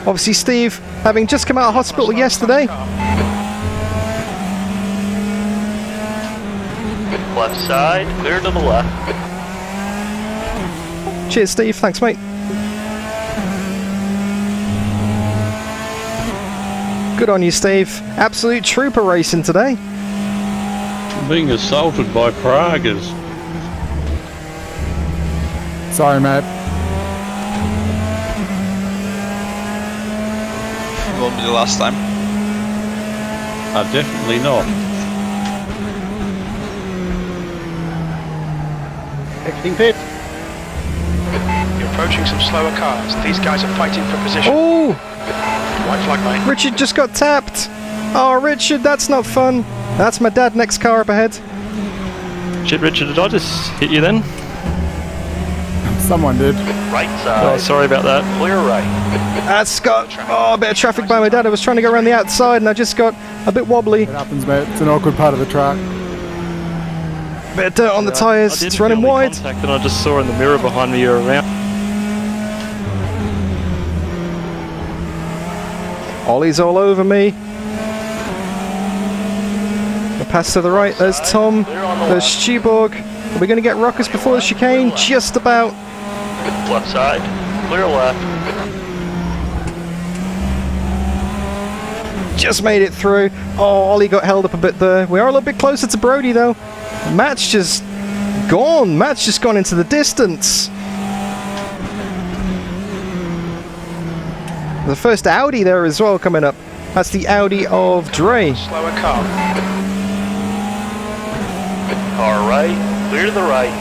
Obviously, Steve, having just come out of hospital yesterday. Left side, clear to the left. Cheers, Steve. Thanks, mate. Good on you, Steve. Absolute trooper racing today. Being assaulted by Pragas. Sorry, mate. Won't be the last time. Definitely not. Exiting pit. You're approaching some slower cars. These guys are fighting for position. Oh! White flag, mate. Richard just got tapped. Oh, Richard, that's not fun. That's my dad next car up ahead. Shit, Richard, did I just hit you then? Someone did. Right side. Oh, sorry about that. Clear right. That's got a bit of traffic by my dad. I was trying to go around the outside and I just got a bit wobbly. It happens, mate. It's an awkward part of the track. Bit of dirt on the tyres. It's running wide. Contact and I just saw in the mirror behind me you're around. Ollie's all over me. The pass to the right. There's Tom. There's Stuborg. Are we going to get Ruckus before the chicane? Just about. Left side, clear left. Just made it through. Oh, Ollie got held up a bit there. We are a little bit closer to Brody though. Matt's just gone. Matt's just gone into the distance. The first Audi there as well coming up. That's the Audi of Dre. Slower car. Car right, clear to the right.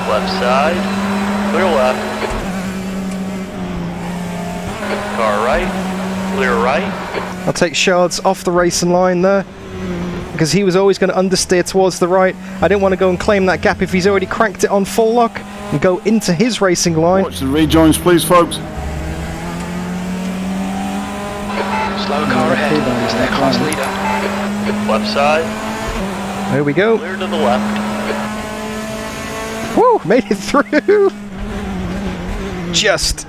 Left side, clear left. Car right, clear right. I'll take Shards off the racing line there, because he was always going to understeer towards the right. I didn't want to go and claim that gap if he's already cranked it on full lock and go into his racing line. Watch the rejoins, please, folks. Slower car ahead. It's their class leader. Left side, There we go. clear to the left. Woo! Made it through! Just.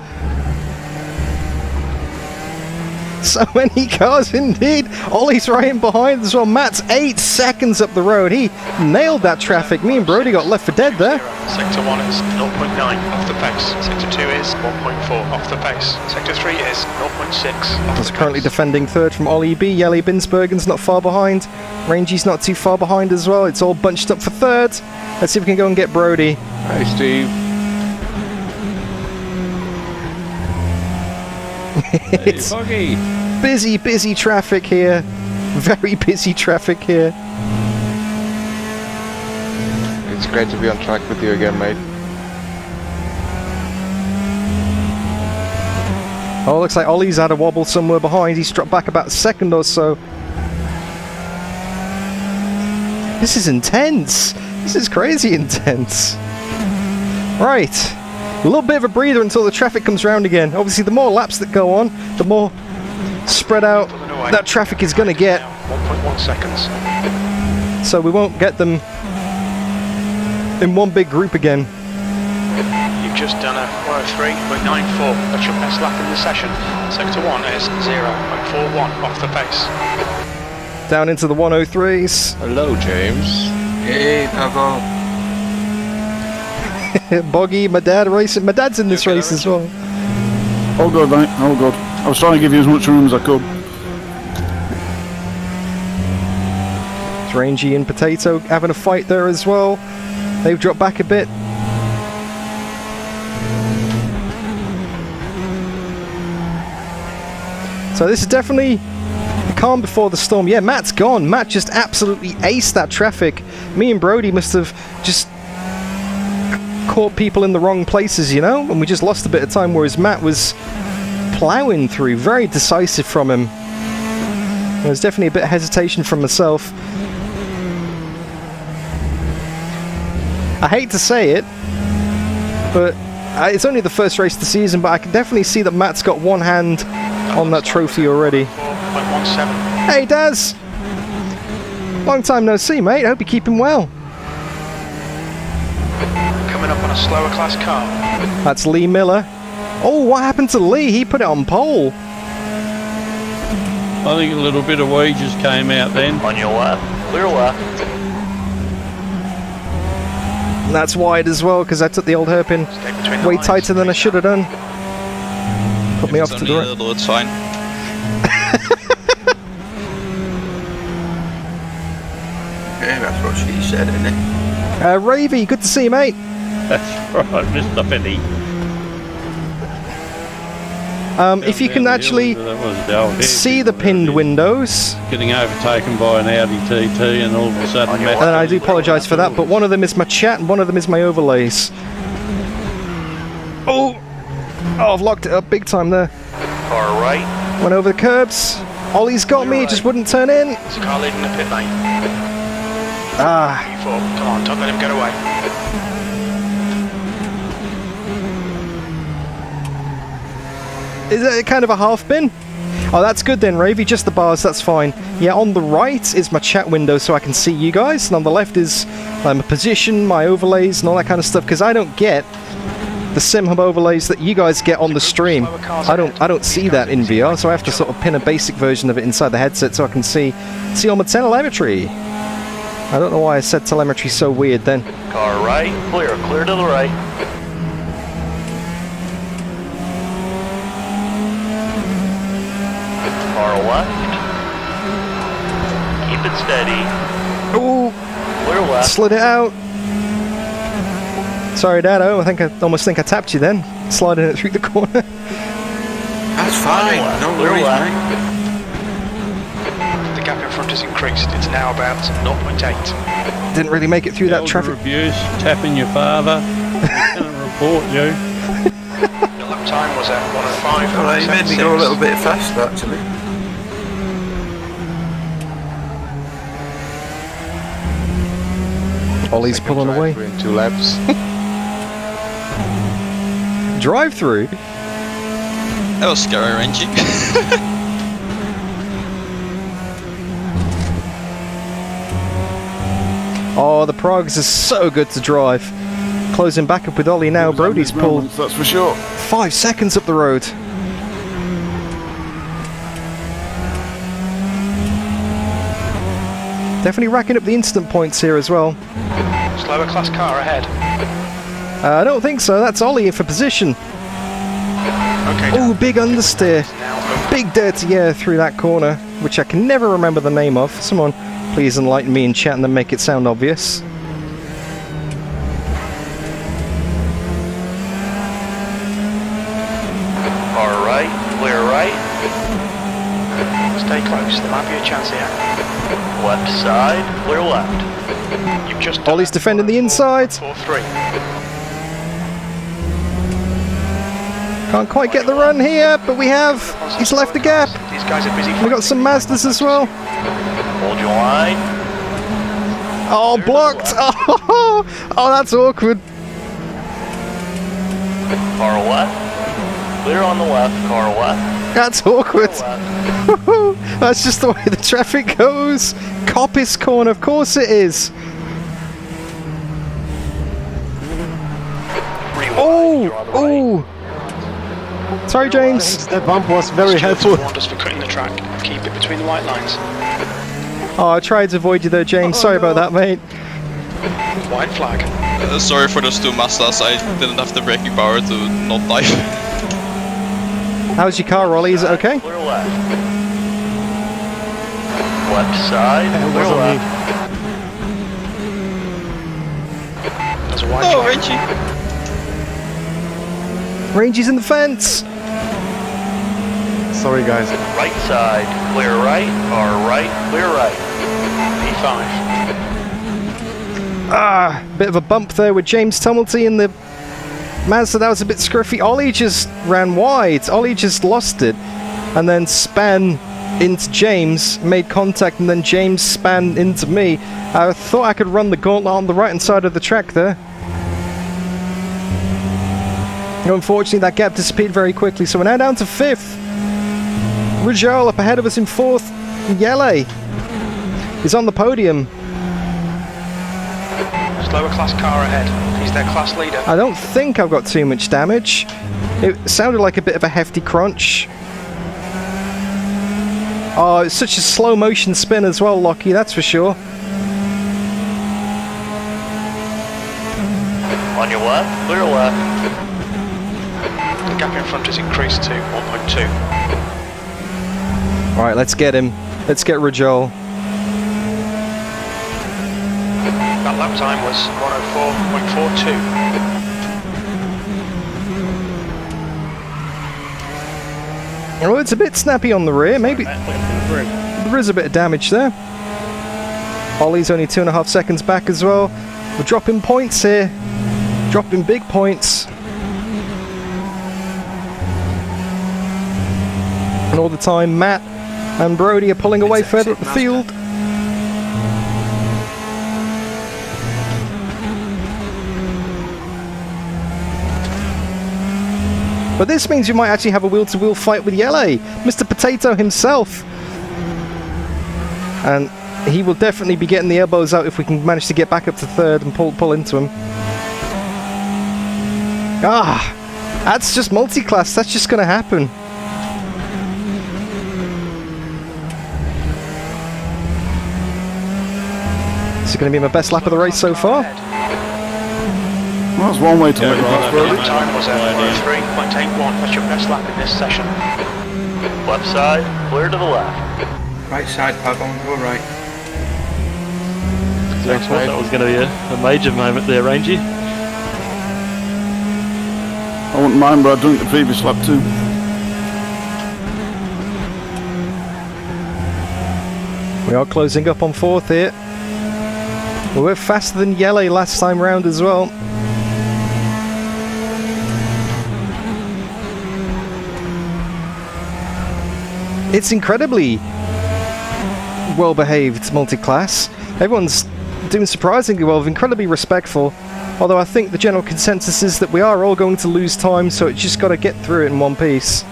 So many cars indeed. Ollie's right in behind as well. Matt's 8 seconds up the road. He nailed that traffic. Me and Brody got left for dead there. Sector 1 is 0.9 off the pace. Sector 2 is 1.4 off the pace. Sector 3 is 0.6 off He's the currently pace. defending third from Ollie B. Yelly Binsbergen's not far behind. Rangy's not too far behind as well. It's all bunched up for third. Let's see if we can go and get Brody. Hey, Steve. It's Foggy. busy traffic here. Very busy traffic here. It's great to be on track with you again, mate. Oh, looks like Ollie's had a wobble somewhere behind. He's dropped back about a second or so. This is intense. This is crazy intense. Right. A little bit of a breather until the traffic comes round again. Obviously, the more laps that go on, the more spread out that traffic is going to get. 1.1 seconds. So we won't get them in one big group again. You've just done a 103.94. That's your best lap in the session. Sector 1 is 0.41 off the pace. Down into the 103s. Hello, James. Hey, Pavel. Boggy, my dad racing. My dad's in this race as well. All good, mate. All good. I was trying to give you as much room as I could. Rangy and Potato having a fight there as well. They've dropped back a bit. So this is definitely the calm before the storm. Yeah, Matt's gone. Matt just absolutely aced that traffic. Me and Brody must have just caught people in the wrong places, you know, and we just lost a bit of time, whereas Matt was plowing through. Very decisive from him. There's definitely a bit of hesitation from myself. I hate to say it, but it's only the first race of the season, but I can definitely see that Matt's got one hand on that trophy already. 4.17. Hey Daz! Long time no see, mate. I hope you're keeping well. Coming up on a slower class car. That's Lee Miller. Oh, what happened to Lee? He put it on pole. I think a little bit of weed just came out then. On your left, clear left. And that's wide as well, because I took the old hairpin way tighter than I should have done. Put me off to the right. Little, it's fine. Yeah, that's what she said, isn't it? Ravy, good to see you, mate. That's right, Mr. Penny. If you can actually see the pinned windows. Getting overtaken by an Audi TT and all of a sudden... And I do apologise for that, but one of them is my chat and one of them is my overlays. Oh, I've locked it up big time there. Car right. Went over the curbs. Ollie's got me, just wouldn't turn in. There's a car leading the pit lane. Ah. Come on, don't let him get away. Is it kind of a half bin? Oh, that's good then, Ravy. Just the bars, that's fine. Yeah, on the right is my chat window so I can see you guys, and on the left is my position, my overlays, and all that kind of stuff, because I don't get the SimHub overlays that you guys get on the stream. I don't see that in VR, so I have to sort of pin a basic version of it inside the headset so I can see all my telemetry. I don't know why I said telemetry so weird then. Car right, clear to the right. Car left. Keep it steady. Ooh, clear left. Slid it out. Sorry, Dado. I almost think I tapped you then, sliding it through the corner. That's fine. No worries, mate. The gap in front has increased. It's now about 0.8. Didn't really make it through that traffic. Abuse, tapping your father. Gonna report you. The lap time was at 105. Well, he made me go a little bit faster, actually. Ollie's pulling away. In 2 laps. Drive through. That was scary, Renji. Oh, the Pragas is so good to drive. Closing back up with Ollie now. Brody's pulled. That's for sure. 5 seconds up the road. Definitely racking up the instant points here as well. Slower class car ahead. I don't think so. That's Ollie for position. Okay. Oh, big understeer. Big dirty air through that corner, which I can never remember the name of. Someone please enlighten me in chat and then make it sound obvious. Car right, clear right. Stay close. There might be a chance here. Left side, clear left. You've just Ollie's defending the inside. 4-3. Can't quite get the run here, but we have. He's left the gap. These guys are busy. We got some Mazdas as well. Hold your line. Oh, blocked. Oh, that's awkward. Car left. Clear on the left. Car left. That's awkward. That's just the way the traffic goes. Coppice corner, of course it is. Oh! Sorry, James. That bump was very helpful. Warned us for cutting the track. Keep it between the white lines. Oh, I tried to avoid you there, James. Sorry about that, mate. White flag. Sorry for those two Mazdas. I didn't have the braking power to not dive. How's your car, Rolly? Is it okay? Clear left. Left side. Clear left. There's a white flag. Reggie. Rangie's in the fence. Sorry, guys. Right side. Clear right. Car right. Clear right. P5. Ah, bit of a bump there with James Tumulty in the Mazda. That was a bit scruffy. Ollie just ran wide. Ollie just lost it and then span into James, made contact, and then James span into me. I thought I could run the gauntlet on the right hand side of the track there. Unfortunately, that gap disappeared very quickly, so we're now down to 5th. Rajol up ahead of us in 4th. Yele is on the podium. Slower class car ahead. He's their class leader. I don't think I've got too much damage. It sounded like a bit of a hefty crunch. Oh, it's such a slow motion spin as well, Lockie, that's for sure. On your left. Clear left. The gap in front has increased to 1.2. Alright, let's get him. Let's get Rajol. That lap time was 104.42. Oh, it's a bit snappy on the rear. Maybe there is a bit of damage there. Ollie's only 2.5 seconds back as well. We're dropping points here. Dropping big points. And all the time, Matt and Brody are pulling away further up the field. But this means you might actually have a wheel-to-wheel fight with Yele, Mr. Potato himself. And he will definitely be getting the elbows out if we can manage to get back up to 3rd and pull into him. Ah, that's just multi-class, that's just going to happen. This is going to be my best lap of the race so far. Well, that's one way to make it past Brody. Time was 103.81. That's your best lap in this session. Left side. Clear to the left. Right side, Pavel, go right. I thought that was going to be a major moment there, Rangy. I wouldn't mind, but I done it the previous lap too. We are closing up on 4th here. We were faster than Yele last time round as well. It's incredibly well-behaved multi-class. Everyone's doing surprisingly well, incredibly respectful. Although I think the general consensus is that we are all going to lose time, so it's just got to get through it in one piece.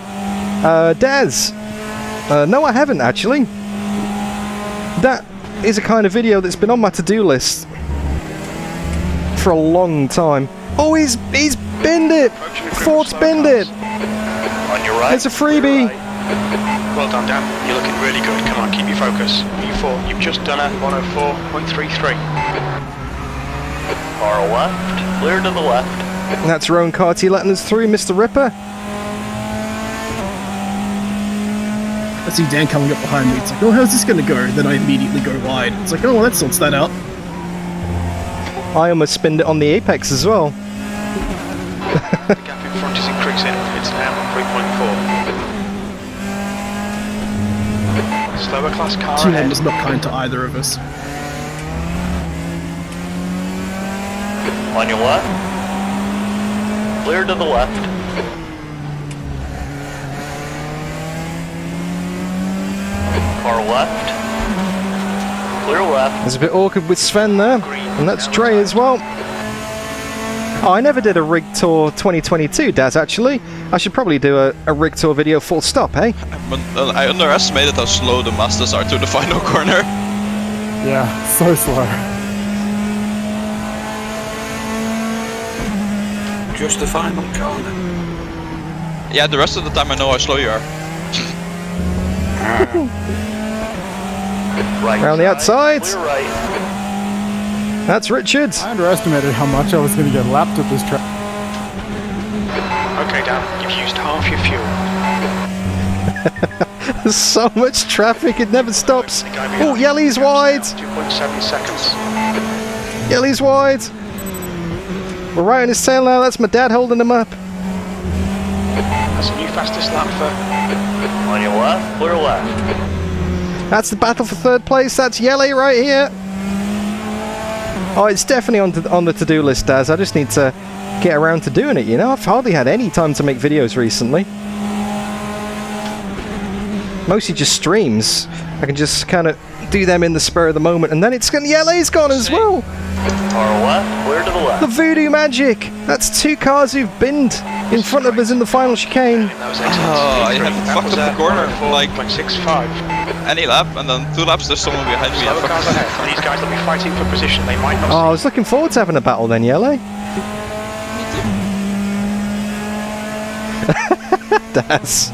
Daz. No, I haven't actually. That is a kind of video that's been on my to-do list for a long time. Oh, he's binned it! 4th binned it! On your right. It's a freebie! Well done, Dan. You're looking really good. Come on, keep your focus. U4, you've just done a 104.33. Car left. Clear to the left. And that's Rowan Cartier letting us through, Mr. Ripper. I see Dan coming up behind me. It's like, oh, how's this going to go? Then I immediately go wide. It's like, oh, well, that sorts that out. I almost spinned it on the apex as well. The gap in front is increasing. It's now 3.4. Slower class car Team ahead. was not kind to either of us. On your left. Clear to the left. Car left. Clear left. It's a bit awkward with Sven there. And that's Dre as well. Oh, I never did a rig tour 2022, Daz, actually. I should probably do a rig tour video full stop, eh? I underestimated how slow the Mazdas are to the final corner. Yeah, so slow. Just the final corner. Yeah, the rest of the time I know how slow you are. Right Around the outside. Clear right. That's Richard. I underestimated how much I was going to get lapped at this track. Okay, Dan, you've used half your fuel. There's so much traffic, it never stops. Oh, Yelly's wide. 2.7 seconds. Yelly's wide. We're right on his tail now. That's my dad holding him up. That's a new fastest lap for... On your left, clear left. That's the battle for third place. That's Yelly right here. Oh, it's definitely on the to-do list, Daz. I just need to get around to doing it, you know? I've hardly had any time to make videos recently. Mostly just streams. I can just kind of do them in the spur of the moment, and then it's gone. Yelly's gone as well. Far left, clear to the left. The voodoo magic. That's 2 cars who've binned in front of us in the final chicane. Oh, I had fucked up the corner for like 0.65. any lap, and then 2 laps there's someone behind me. Slower cars ahead. These guys will be fighting for position. They might not. Oh, I was looking forward to having a battle then, Yelly. Daz.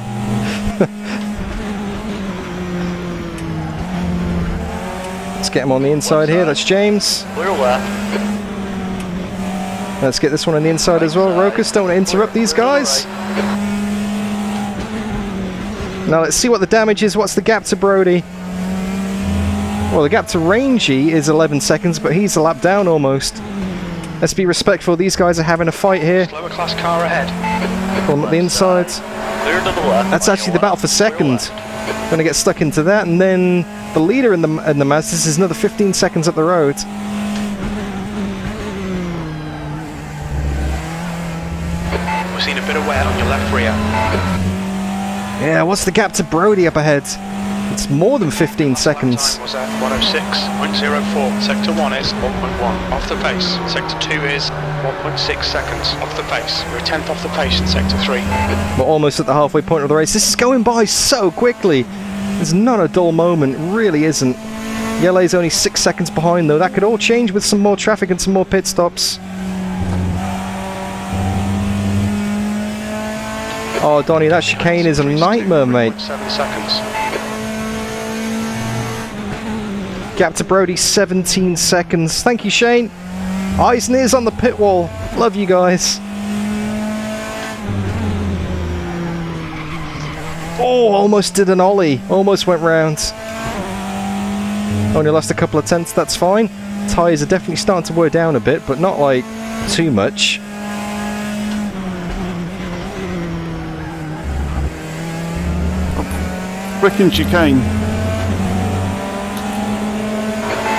Let's get him on the inside here. That's James. Clear left. Let's get this one on the inside as well. Rokas, don't want to interrupt these guys. Now let's see what the damage is. What's the gap to Brody? Well, the gap to Rangy is 11 seconds, but he's a lap down almost. Let's be respectful. These guys are having a fight here. Slower class car ahead. Pull them up the inside. Clear to the left. That's actually the battle for second. Going to get stuck into that, and then the leader in the Mazdas is another 15 seconds up the road. We're seeing a bit of wear on your left rear. Yeah, what's the gap to Brody up ahead? It's more than 15 seconds. Time was at 106.04. Sector 1 is 1.1 off the pace. Sector 2 is 1.6 seconds off the pace. We're a tenth off the pace in Sector 3. We're almost at the halfway point of the race. This is going by so quickly. There's not a dull moment, it really isn't. Yellay's only 6 seconds behind though. That could all change with some more traffic and some more pit stops. Oh, Donnie, that chicane is a nightmare, mate. 7 seconds. Gap to Brody, 17 seconds. Thank you, Shane. Eyes and ears on the pit wall. Love you guys. Oh, almost did an ollie. Almost went round. Only lost a couple of tenths, that's fine. Tyres are definitely starting to wear down a bit, but not like too much. Frickin' chicane.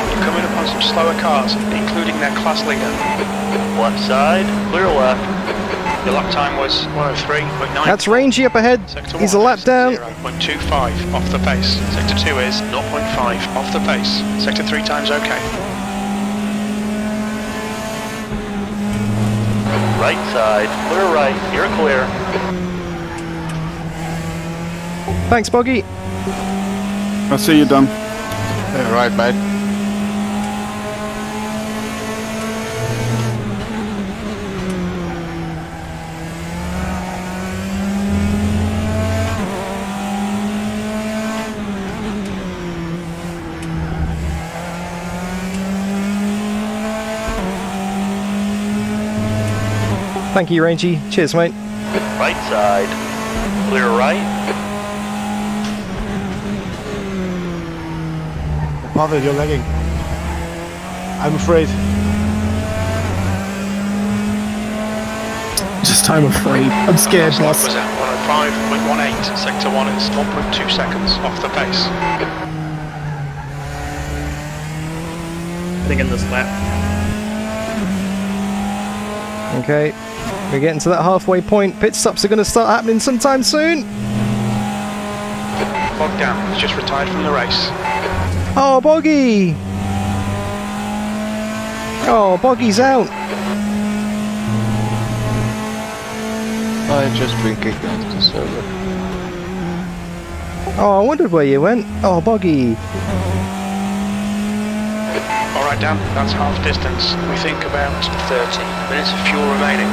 You're coming upon some slower cars, including their class leader. Left side, clear left. Your lap time was 103.9. That's Rangy up ahead. He's a lap down. 0.25 off the pace. Sector 2 is 0.5 off the pace. Sector 3 time's okay. Right side, clear right, you're clear. Thanks, Boggy. I'll see you done. Yeah, right, mate. Thank you, Rangy. Cheers, mate. Right side, clear right. Pavel, you're lagging. I'm afraid. Just I'm afraid. I'm scared, boss. Was at 105.18. Sector 1 is 1.2 seconds off the pace. Getting in this lap. Okay, we're getting to that halfway point. Pit stops are going to start happening sometime soon. Bogdan has just retired from the race. Oh, Boggy! Oh, Boggy's out. I just been kicked out of the server. Oh, I wondered where you went. Oh, Boggy. Alright, Dan, that's half distance. We think about 30 minutes of fuel remaining.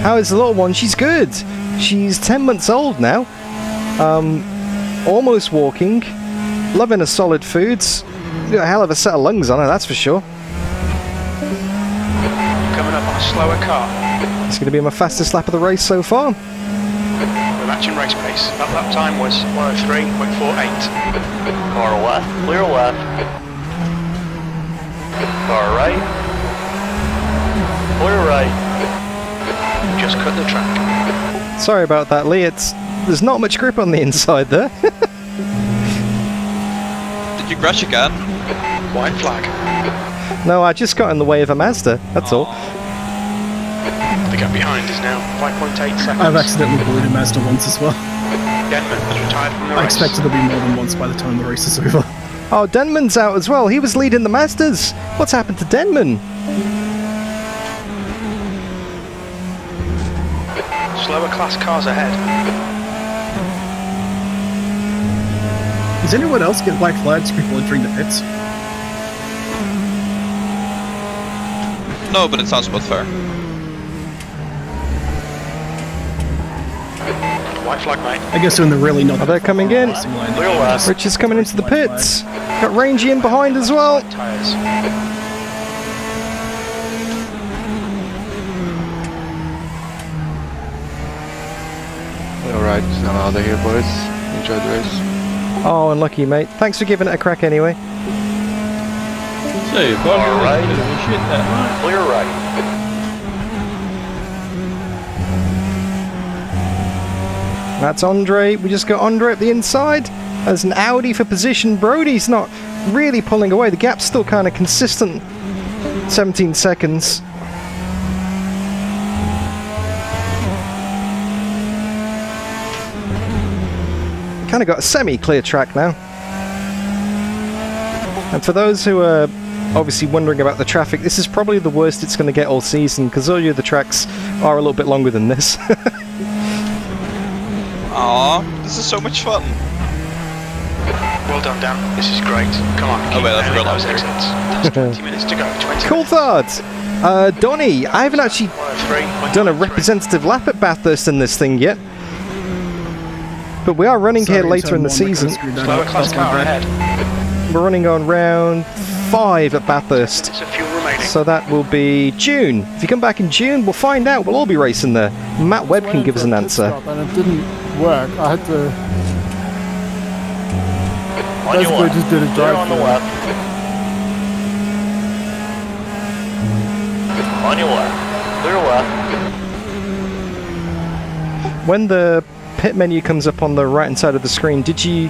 How is the little one? She's good. She's 10 months old now. Almost walking. Loving her solid foods. Got a hell of a set of lungs on her, that's for sure. Coming up on a slower car. It's going to be my fastest lap of the race so far. We're matching race pace. That lap time was 103.48. Car left, clear left. Car right. Clear right. Just cut the track. Sorry about that, Lee. There's not much grip on the inside there. Did you crash again? White flag. No, I just got in the way of a Mazda, that's all. The gap behind is now 5.8 seconds. I've accidentally bullied a Mazda once as well. Denman has retired from the race. I expect it'll be more than once by the time the race is over. Oh, Denman's out as well. He was leading the Mazdas. What's happened to Denman? Slower class cars ahead. Does anyone else get black flags for people entering the pits? No, but it sounds about fair. White flag, mate. I guess when they're really not. Oh, they're coming in. Clear left. Rich is coming into the pits. Got Rangy in behind as well. Tires. Alright, I'm out of here, boys. Enjoy the race. Oh, unlucky, mate. Thanks for giving it a crack anyway. See, if I Alright. shit that much. Clear right. That's Andre. We just got Andre at the inside. There's an Audi for position. Brody's not really pulling away. The gap's still kind of consistent. 17 seconds. Kind of got a semi-clear track now. And for those who are obviously wondering about the traffic, this is probably the worst it's going to get all season, because all your other tracks are a little bit longer than this. Aw, this is so much fun. Well done, Dan. This is great. Come on. Oh wait, I forgot those exits. That's 20 minutes to go. 20 Cool minutes. thought. Donny, I haven't actually 103. done a representative lap at Bathurst in this thing yet. But we are running here later in the season. Slower class car ahead. We're running on round 5 at Bathurst. It's a fuel remaining. So that will be June. If you come back in June, we'll find out. We'll all be racing there. Matt Webb can give us an answer. And it didn't work. I had to. On your Basically, left. just did a Clear drive on the through. left. On your left. Clear left. When the pit menu comes up on the right hand side of the screen, did you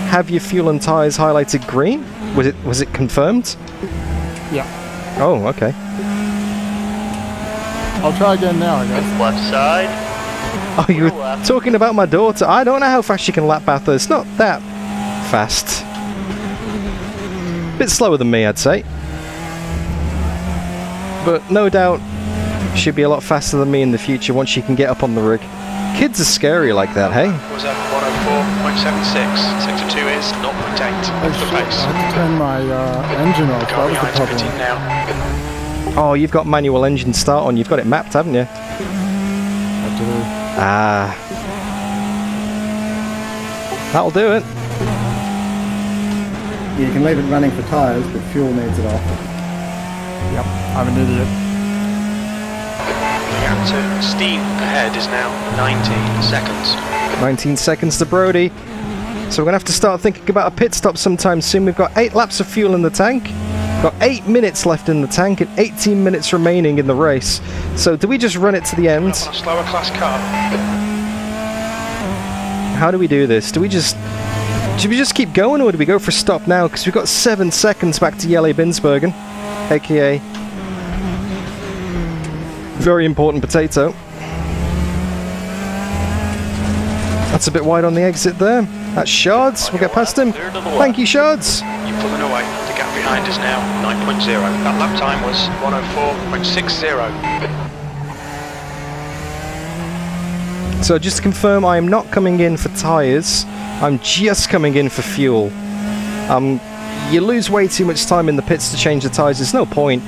have your fuel and tyres highlighted green? Was it confirmed? Yeah. Oh, okay. I'll try again now, I guess. Left side. Oh, you Clear were left. talking about my daughter. I don't know how fast she can lap Bathurst. Not that fast. Bit slower than me, I'd say. But no doubt she'll be a lot faster than me in the future once she can get up on the rig. Kids are scary like that, hey? Was at 104.76. Sector 2 is 0.8. Oh, Off the shit. I pace. had to turn my engine off. Car That was behind's the pitting problem. now. Oh, you've got manual engine start on. You've got it mapped, haven't you? I do. Ah. That'll do it. You can leave it running for tyres, but fuel needs it off. Yep, I'm an idiot. The gap to steam ahead is now 19 seconds. 19 seconds to Brody. So we're going to have to start thinking about a pit stop sometime soon. We've got 8 laps of fuel in the tank. Got 8 minutes left in the tank and 18 minutes remaining in the race. So do we just run it to the end? On a slower class car. How do we do this? Do we just keep going, or do we go for a stop now? Because we've got 7 seconds back to Jelle Binsbergen, aka very important potato. That's a bit wide on the exit there. That's Shards. We'll get past him. Thank you, Shards. You're pulling away. The gap behind is now 9.0. That lap time was 104.60. So just to confirm, I am not coming in for tyres. I'm just coming in for fuel. You lose way too much time in the pits to change the tyres. There's no point.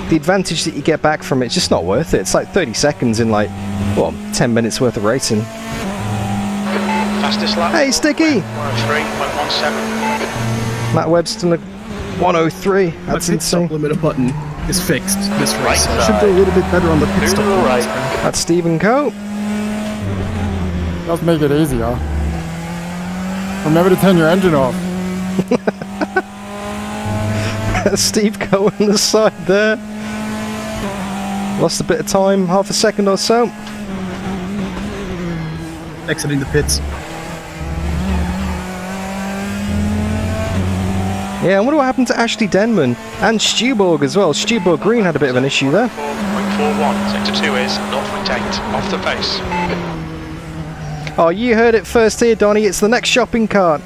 The advantage that you get back from it's just not worth it. It's like 30 seconds in like, what, 10 minutes worth of racing. Fastest lap. Hey, Sticky! 103.17. Matt Webb's done a 103. That's insane. Limiter button is fixed this race. Right So I should do a little bit better on the pit stop. right. That's Stephen Coe. Does make it easier. Remember to turn your engine off. Steve Coe on the side there. Lost a bit of time, half a second or so. Exiting the pits. Yeah, I wonder what happened to Ashley Denman and Stuborg as well. Stuborg Green had a bit of an issue there. 4.41. Sector 2 is 0.8 off the pace. Oh, you heard it first here, Donnie. It's the next shopping cart.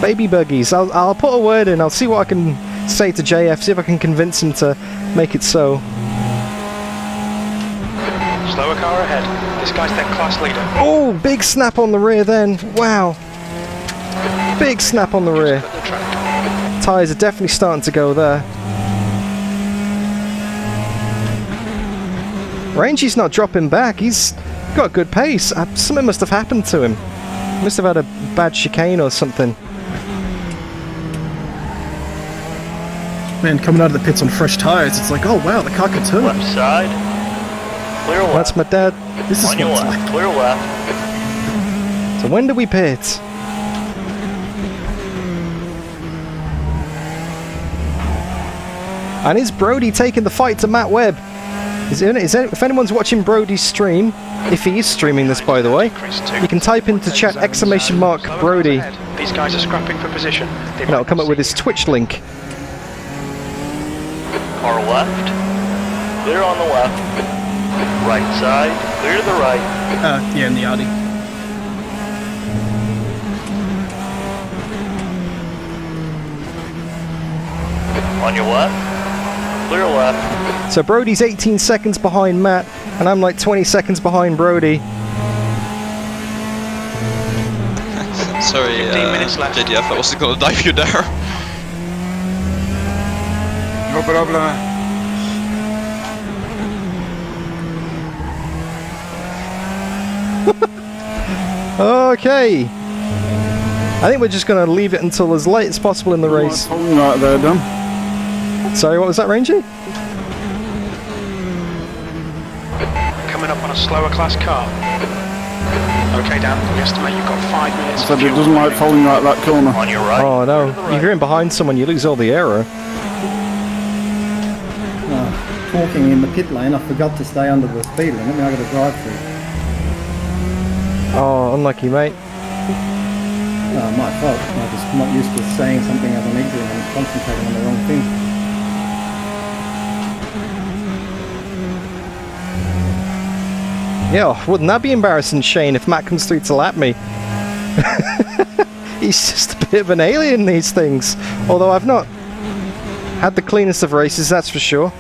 Baby buggies. I'll put a word in. I'll see what I can say to JF, see if I can convince him to make it so. Slower car ahead. This guy's their class leader. Oh, big snap on the rear then. Wow. Big snap on the rear. Tyres are definitely starting to go there. Rangey's not dropping back. He's got good pace. Something must have happened to him. Must have had a bad chicane or something. Man, coming out of the pits on fresh tyres, it's like, oh wow, the car can turn. Left side. Clear left. That's my dad. This is On your what it's left. like. Clear left. So when do we pit? And is Brody taking the fight to Matt Webb? If anyone's watching Brody's stream, if he is streaming this by the way, you can type into chat ! Brody. These guys are scrapping for position. And it'll come up with his Twitch link. Car left. Clear on the left. Right side. Clear to the right. Yeah, in the Audi. On your left. Clear left. So Brody's 18 seconds behind Matt, and I'm like 20 seconds behind Brody. Sorry, 15 minutes left. JDF, I wasn't gonna dive you there. No problem. Okay. I think we're just going to leave it until as late as possible in the race. Right there, Dan. Sorry, what was that, Ranger? Coming up on a slower class car. Okay, Dan, we estimate you've got 5 minutes. So it doesn't like falling like that corner. On your right. Oh no, if you're in behind someone you lose all the aero. Talking in the pit lane, I forgot to stay under the speed limit. Now I got to drive through. Oh, unlucky, mate. My fault. I'm just not used to saying something as an exit and I'm concentrating on the wrong thing. Yeah, wouldn't that be embarrassing, Shane, if Matt comes through to lap me? He's just a bit of an alien in these things. Although I've not had the cleanest of races, that's for sure.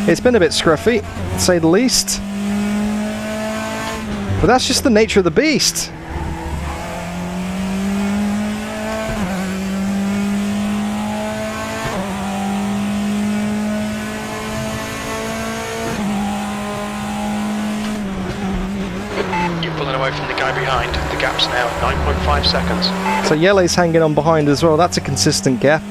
It's been a bit scruffy, to say the least. But that's just the nature of the beast. You're pulling away from the guy behind. The gap's now 9.5 seconds. So Yele's hanging on behind as well. That's a consistent gap.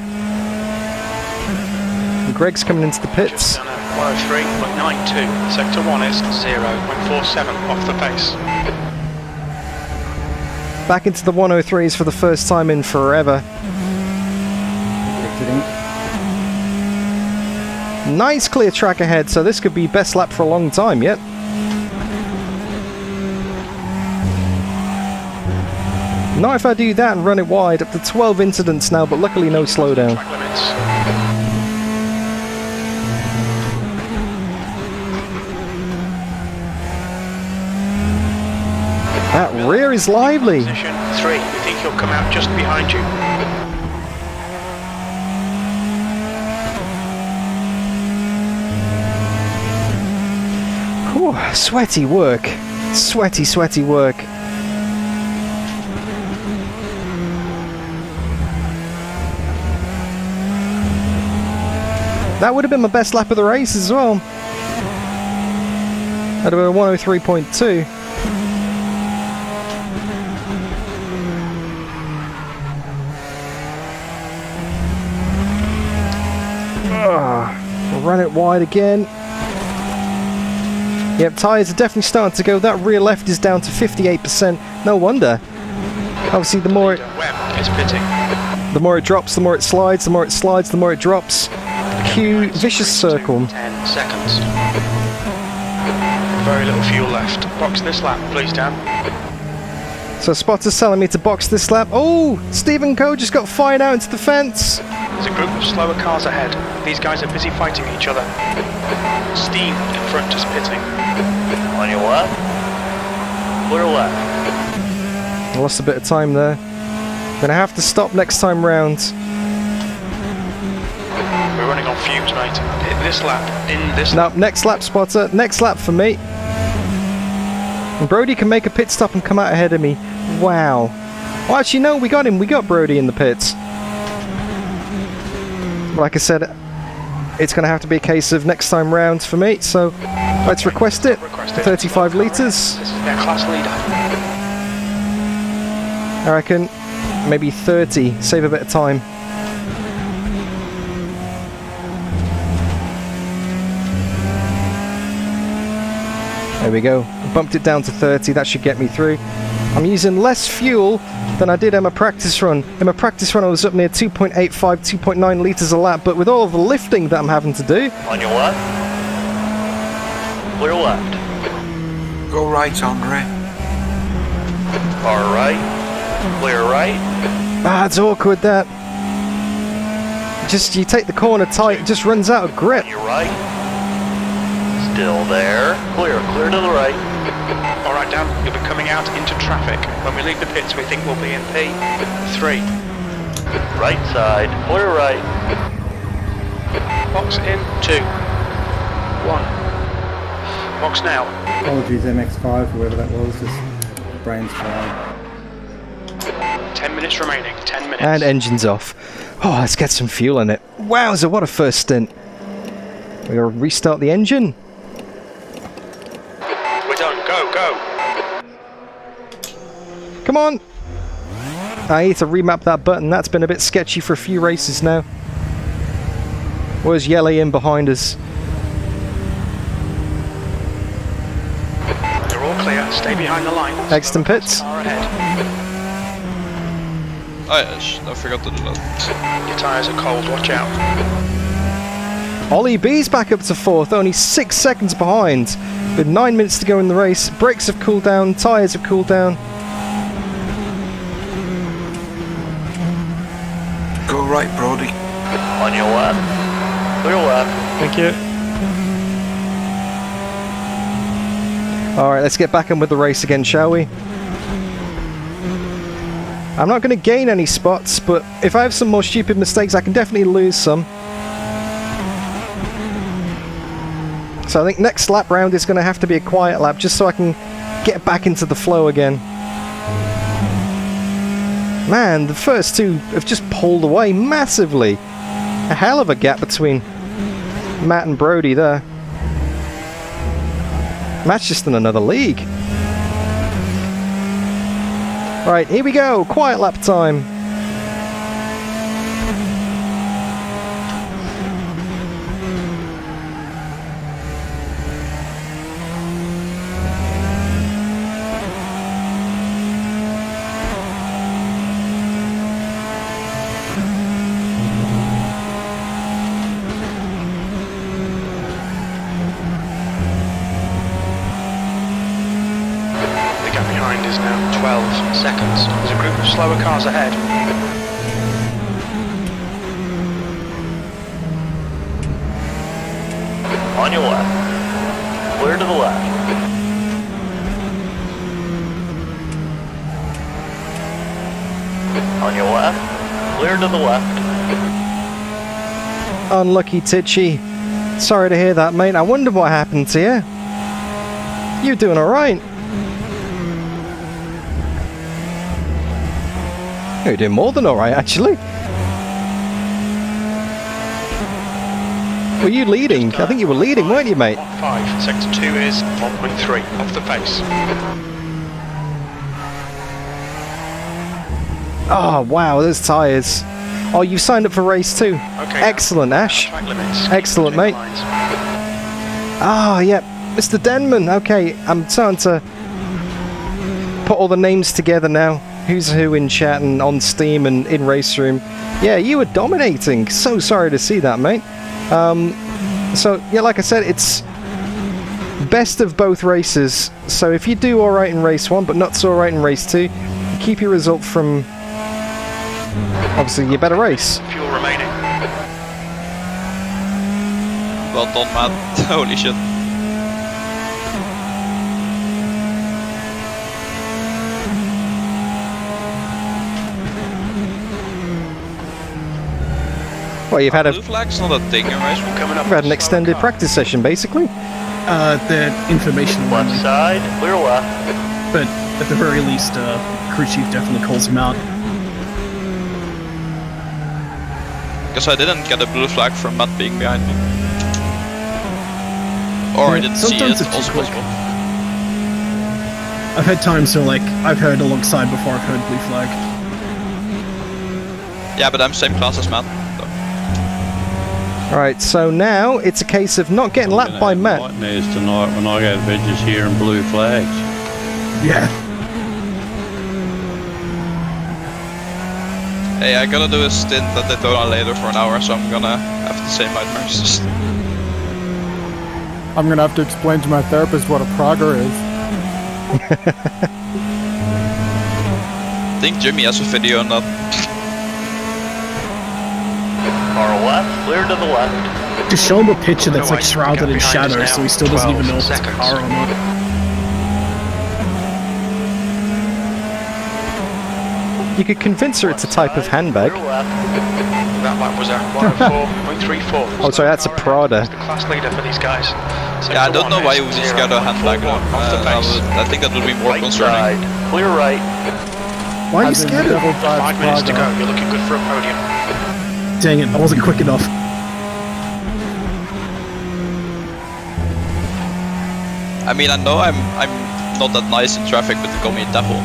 And Greg's coming into the pits. 103.92. Sector 1 is 0.47 off the pace. Back into the 103s for the first time in forever. Exiting. Nice clear track ahead, so this could be best lap for a long time yet. Not if I do that and run it wide, up to 12 incidents now, but luckily no slowdown. Track limits. That rear is lively. Position 3. We think he'll come out just behind you. Whew. Whew, sweaty work. Sweaty, sweaty work. That would have been my best lap of the race as well. That'd have been a 103.2. We'll run it wide again. Yep, tyres are definitely starting to go. That rear left is down to 58%. No wonder. Obviously, the more it drops, the more it slides. The more it slides, the more it drops. Cue vicious circle. 10 seconds. Very little fuel left. Box this lap, please, Dan. So Spotter's telling me to box this lap. Oh, Stephen Coe just got fired out into the fence. There's a group of slower cars ahead. These guys are busy fighting each other. Steam in front is pitting. On your left. Clear left. I lost a bit of time there. Gonna have to stop next time round. We're running on fumes, mate. In this lap. No, next lap, Spotter. Next lap for me. And Brody can make a pit stop and come out ahead of me. Wow. Well, actually, no, we got him. We got Brody in the pits. Like I said, it's going to have to be a case of next time round for me, so let's request it. 35 litres. This is their class leader. I reckon maybe 30. Save a bit of time. There we go. Bumped it down to 30. That should get me through. I'm using less fuel than I did in my practice run. In my practice run I was up near 2.85, 2.9 litres a lap, but with all the lifting that I'm having to do... On your left. Clear left. Go right, Andre. Far right. Clear right. Ah, it's awkward that. Just, you take the corner tight, it just runs out of grip. On your right. Still there. Clear to the right. Alright, Dan, you'll be coming out into traffic. When we leave the pits, we think we'll be in P3. Right side. Clear right. Box in 2. 1. Box now. Apologies, MX5, whoever that was, just brains fried. 10 minutes remaining. 10 minutes. And engine's off. Oh, let's get some fuel in it. Wowza, what a first stint. We're going to restart the engine. We're done. Go. Come on! I need to remap that button. That's been a bit sketchy for a few races now. Where's Yelly in behind us? They're all clear. Stay behind the line. Exton pits. Oh yes, I forgot to do that. Your tyres are cold. Watch out. Ollie B's back up to 4th, only 6 seconds behind. With 9 minutes to go in the race. Brakes have cooled down, tyres have cooled down. Go right, Brody. On your left. Clear left. Thank you. Alright, let's get back in with the race again, shall we? I'm not going to gain any spots, but if I have some more stupid mistakes, I can definitely lose some. So I think next lap round is going to have to be a quiet lap, just so I can get back into the flow again. Man, the first two have just pulled away massively. A hell of a gap between Matt and Brody there. Matt's just in another league. Right, here we go. Quiet lap time. Is now 12 seconds. There's a group of slower cars ahead. On your left. Clear to the left. On your left. Clear to the left. Unlucky Titchy. Sorry to hear that, mate. I wonder what happened to you. You're doing alright. You're doing more than alright, actually. Were you leading? I think you were leading, weren't you, mate? 5. Sector 2 is 1.3 off the pace. Oh, wow, those tyres. Oh, you've signed up for race 2. Okay, excellent, Ash. track limits. Excellent, mate. Ah, yeah, Mr. Denman. Okay, I'm starting to put all the names together now. Who's who in chat and on Steam and in RaceRoom. Yeah, you were dominating. So sorry to see that, mate. So, yeah, like I said, it's best of both races. So if you do alright in race 1, but not so alright in race 2, keep your result from, obviously, your better race. Fuel remaining. Well done, man. Holy shit. Well, you've had Blue flag's not a thing in RaceRoom. Coming up. you've had an extended practice session, basically. The information Left only, side, clear left. but at the very least, crew chief definitely calls him out. Because I didn't get a blue flag from Matt being behind me. Or I didn't see Sometimes it, it's too also quick. possible. I've had times where, like, I've heard alongside before I've heard blue flag. Yeah, but I'm same class as Matt. Alright, so now it's a case of not getting lapped by Matt. Nightmares tonight when I go to bed just hearing blue flags. Yeah. Hey, I gotta do a stint at Daytona later for an hour, so I'm gonna have the same nightmares. I'm gonna have to explain to my therapist what a Praga is. I think Jimmy has a video on that. Car left, clear to the left. Just show him a picture that's like shrouded in shadows, so he still doesn't even know if it's a car or not. You could convince her it's a type of handbag. That lap was at 104.34. Oh, sorry, that's a Prada. The class leader for these guys. Yeah, I don't know why he's got a handbag though. I think that would be more Right concerning. side, clear right. Why are you As in scared of double it? drive 5 minutes to go. Praga. You're looking good for a podium. Dang it, I wasn't quick enough. I mean, I know I'm not that nice in traffic, but they call me a devil.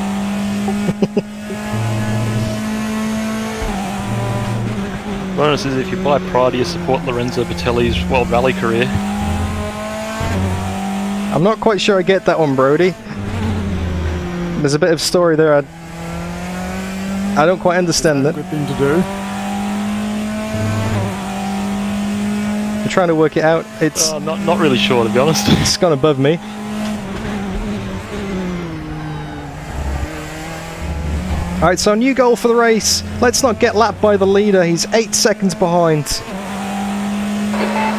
Bonus is if you buy Prada, you support Lorenzo Batelli's World Rally career. I'm not quite sure I get that one, Brody. There's a bit of story there. I don't quite understand that. Good thing to do. I'm trying to work it out. It's Not really sure, to be honest. it's gone above me. Alright, so new goal for the race. Let's not get lapped by the leader. He's 8 seconds behind.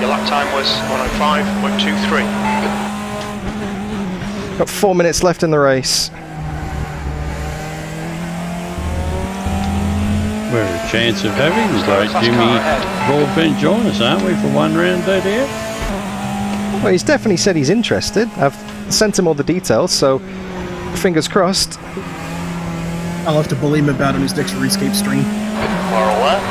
Your lap time was 105.23. Got 4 minutes left in the race. We're a chance of having the great Jimmy Broadbent join us, aren't we, for one round DDF? Well, he's definitely said he's interested. I've sent him all the details, so fingers crossed. I'll have to bully him about on his next Rescape stream. Car left.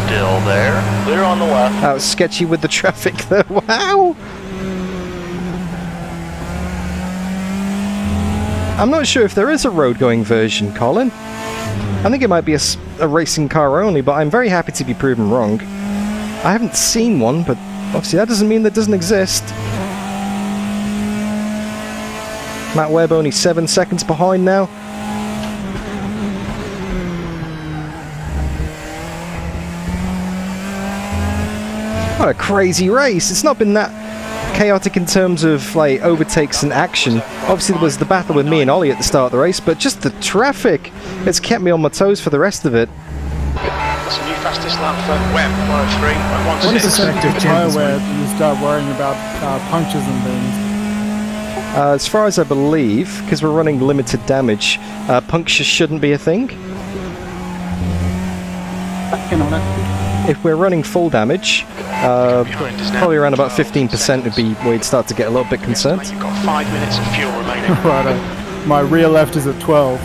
Still there, clear on the left. That was sketchy with the traffic though. Wow! I'm not sure if there is a road-going version, Colin. I think it might be a racing car only, but I'm very happy to be proven wrong. I haven't seen one, but obviously that doesn't mean that doesn't exist. Matt Webb only 7 seconds behind now. What a crazy race. It's not been that chaotic in terms of like overtakes and action. Obviously there was the battle with me and Ollie at the start of the race, but just the traffic, it's kept me on my toes for the rest of it. That's a new fastest lap for Webb, 103.16. What is the effective Tire chance? where you start worrying about punctures and things. As far as I believe, because we're running limited damage, puncture shouldn't be a thing. Backing on it. If we're running full damage, probably around about 15% would be where you'd start to get a little bit concerned. You've got 5 minutes of fuel remaining. Right, my rear left is at 12.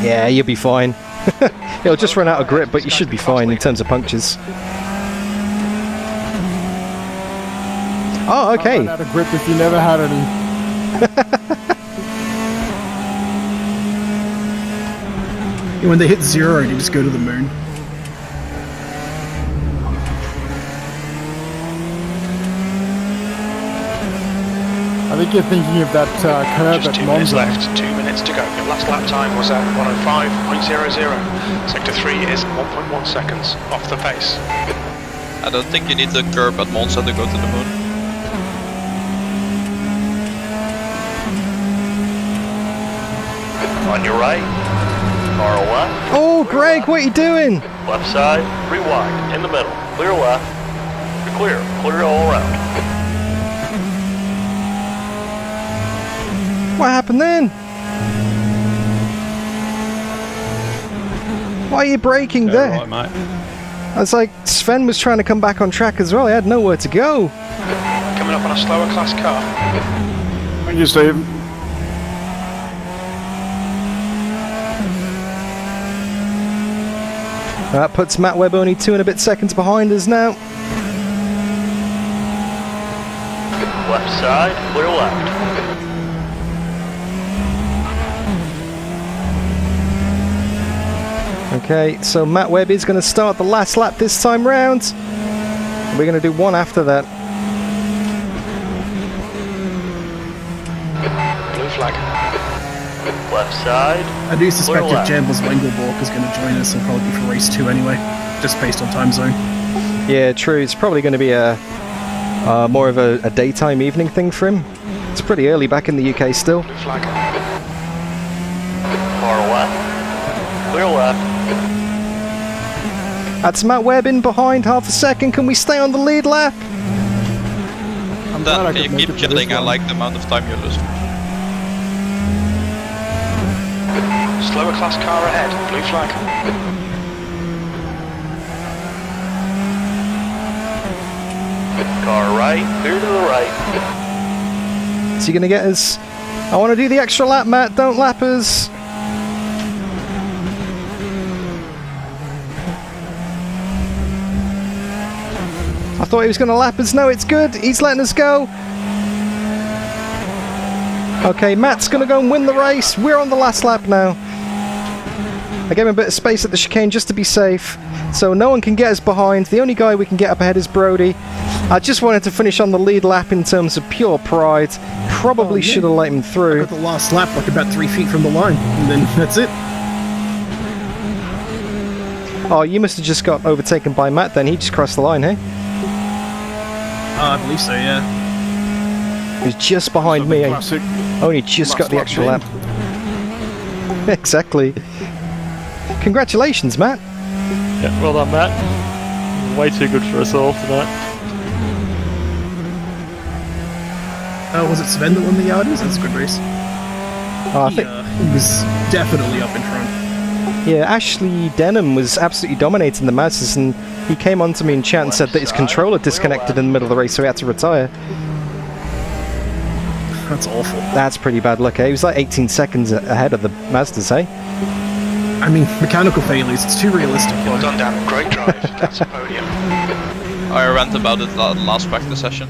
Yeah, you'll be fine. It'll just run out of grip, but you should be fine in terms of punctures. Oh, okay. Run out of grip if you never had any. When they hit 0, you just go to the moon. I think you're thinking of that curve Just at 2 minutes Monza. left, 2 minutes to go. Your last lap time was at 105.00. Sector 3 is 1.1 seconds off the pace. I don't think you need the curb at Monza to go to the moon. On your right, car left. Oh, Greg, what are you doing? Left side, rewind, in the middle, clear left, you're clear all around. What happened then? Why are you braking there? Right, mate. I was like, Sven was trying to come back on track as well. He had nowhere to go. Coming up on a slower class car. Thank you, Steve. That puts Matt Webb only 2 and a bit seconds behind us now. Left side, clear left. Okay, so Matt Webb is going to start the last lap this time round. We're going to do one after that. Blue flag. Left side. I do suspect clear if Jamble's Wengelborg is going to join us, it'll probably be for race 2 anyway, just based on time zone. Yeah, true. It's probably going to be a more of a daytime evening thing for him. It's pretty early back in the UK still. Blue flag. Car left. Clear left. That's Matt Webb in behind, half a second. Can we stay on the lead lap? I'm glad I Can could you make keep it for this jetting? I one. like the amount of time you're losing. Slower class car ahead. Blue flag. Car right, clear to the right. Is he going to get us? I want to do the extra lap, Matt. Don't lap us. I thought he was going to lap us. No, it's good. He's letting us go. Okay, Matt's going to go and win the race. We're on the last lap now. I gave him a bit of space at the chicane just to be safe. So no one can get us behind. The only guy we can get up ahead is Brody. I just wanted to finish on the lead lap in terms of pure pride. Probably should have let him I through. got the last lap like about 3 feet from the line, and then that's it. Oh, you must have just got overtaken by Matt then. He just crossed the line, hey? I believe so, yeah. He was just behind me. Classic. Only just got the last extra lap lap. Exactly. Congratulations, Matt. Yeah, well done, Matt. Way too good for us all tonight. Was it Sven that won the Audis? That's a good race. Oh, I think, He was definitely up in front. yeah, Ashley Denham was absolutely dominating the Mazdas, and he came on to me in chat and said that his controller disconnected in the middle of the race, so he had to retire. That's awful. That's pretty bad luck, eh? He was like 18 seconds ahead of the Mazdas, eh? I mean, mechanical failures, it's too realistic. Well done, Dan. Great drive. That's a podium. I rant about it last practice session.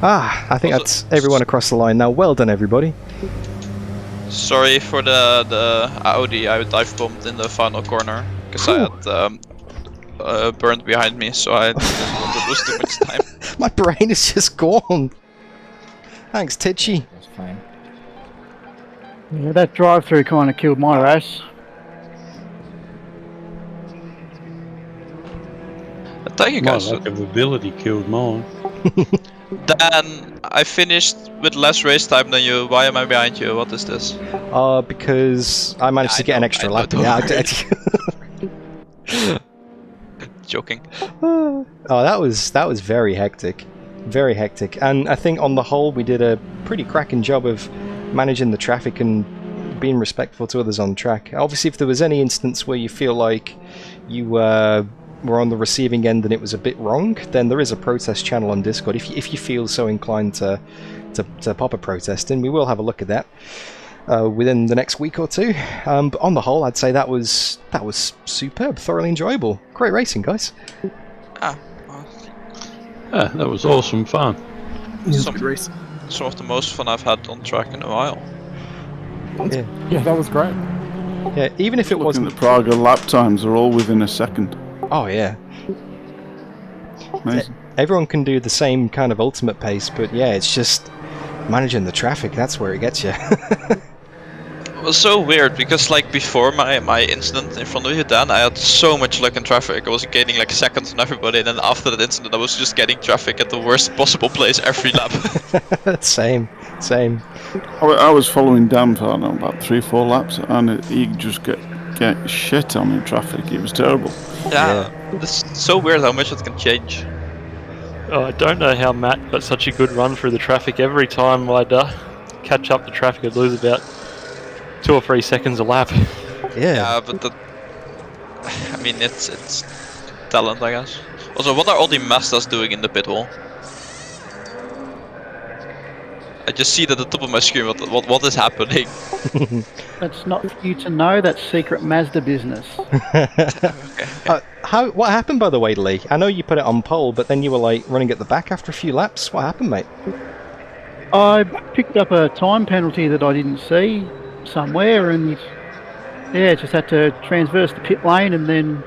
Ah, I think Also- that's everyone across the line now. Well done, everybody. Sorry for the Audi I dive bombed in the final corner because I had burned behind me, so I didn't want to lose too much time. My brain is just gone. Thanks, Titchy. That's fine. Yeah, that drive-through kind of killed my race. Thank you My guys. lack of ability killed mine. Dan, I finished with less race time than you. Why am I behind you? What is this? Because I managed to get an extra lap. Yeah, I did. Joking. Oh, that was very hectic. Very hectic. And I think on the whole we did a pretty cracking job of managing the traffic and being respectful to others on track. Obviously, if there was any instance where you feel like you were on the receiving end and it was a bit wrong, then there is a protest channel on Discord. If you feel so inclined to pop a protest in, we will have a look at that within the next week or two. But on the whole, I'd say that was superb, thoroughly enjoyable. Great racing, guys. Yeah, that was awesome fun. Some of the most fun I've had on track in a while. Yeah, that was great. Yeah, even if it wasn't... The Praga lap times are all within a second. Oh, yeah. Amazing. Everyone can do the same kind of ultimate pace, but yeah, it's just managing the traffic, that's where it gets you. It was so weird because like before my incident in front of you, Dan, I had so much luck in traffic. I was gaining like seconds on everybody, and then after that incident I was just getting traffic at the worst possible place every lap. Same. I was following Dan for, I don't know, about 3-4 laps, and he just get shit on in traffic. It was terrible. Yeah, it's so weird how much it can change. Oh, I don't know how Matt got such a good run through the traffic. Every time I'd catch up the traffic, I'd lose about 2 or 3 seconds a lap. Yeah, but I mean, it's talent, I guess. Also, what are all the Mazdas doing in the pit wall? I just see it at the top of my screen. What is happening? That's not for you to know. That's secret Mazda business. What happened, by the way, Lee? I know you put it on pole, but then you were like running at the back after a few laps. What happened, mate? I picked up a time penalty that I didn't see somewhere, and yeah, just had to transverse the pit lane, and then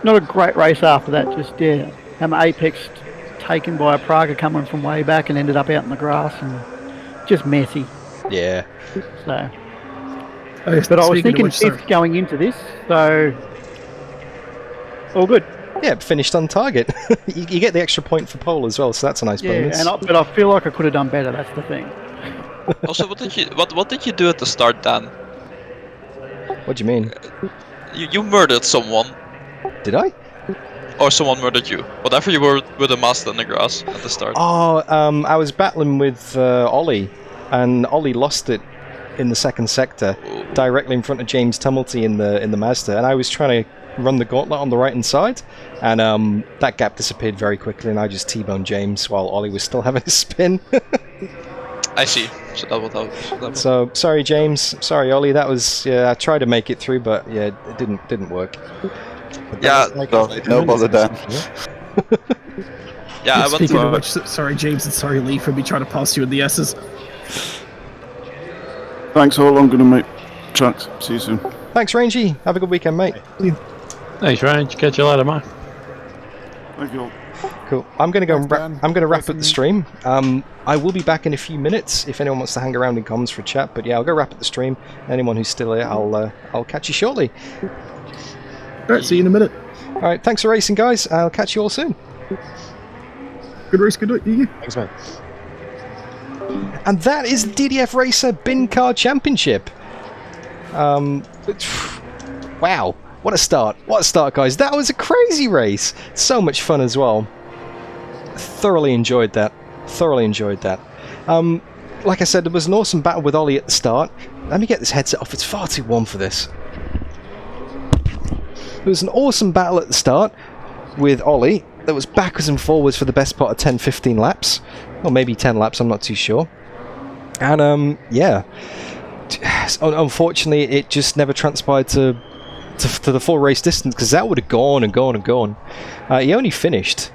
not a great race after that. Just had my apex taken by a Praga coming from way back and ended up out in the grass, and just messy. Yeah. So, but I was thinking fifth going into this, so all good. Yeah, finished on target. you get the extra point for pole as well, so that's a nice bonus. But I feel like I could have done better. That's the thing. Also, what did you do at the start, Dan? What do you mean? You murdered someone. Did I? Or someone murdered you. Whatever you were with a Mazda in the grass at the start. Oh, I was battling with Ollie, and Ollie lost it in the second sector, directly in front of James Tumulty in the Mazda, and I was trying to run the gauntlet on the right hand side, and that gap disappeared very quickly, and I just T-boned James while Ollie was still having a spin. I see. So that was So sorry, James. Sorry, Ollie. That was I tried to make it through, but yeah, it didn't work. No bother, Dan. Yeah, I speaking of which, sorry James and sorry Lee for me trying to pass you in the S's. Thanks all, I'm going to make tracks. See you soon. Thanks, Rangy. Have a good weekend, mate. Thanks, Range. Catch you later, mate. Thank you all. Cool. I'm going to go. I'm going to wrap up the stream. I will be back in a few minutes if anyone wants to hang around in comms for a chat. But yeah, I'll go wrap up the stream. Anyone who's still here, I'll catch you shortly. Alright, see you in a minute. Alright, thanks for racing, guys. I'll catch you all soon. Good race, good week. Thanks, mate. And that is the DDF Racer Bincar Championship. Wow, what a start. What a start, guys. That was a crazy race. So much fun as well. Thoroughly enjoyed that. Like I said, there was an awesome battle with Ollie at the start. Let me get this headset off. It's far too warm for this. There was an awesome battle at the start with Ollie that was backwards and forwards for the best part of 10-15 laps. Or maybe 10 laps, I'm not too sure. And yeah, unfortunately it just never transpired to the full race distance, because that would have gone and gone and gone. He only finished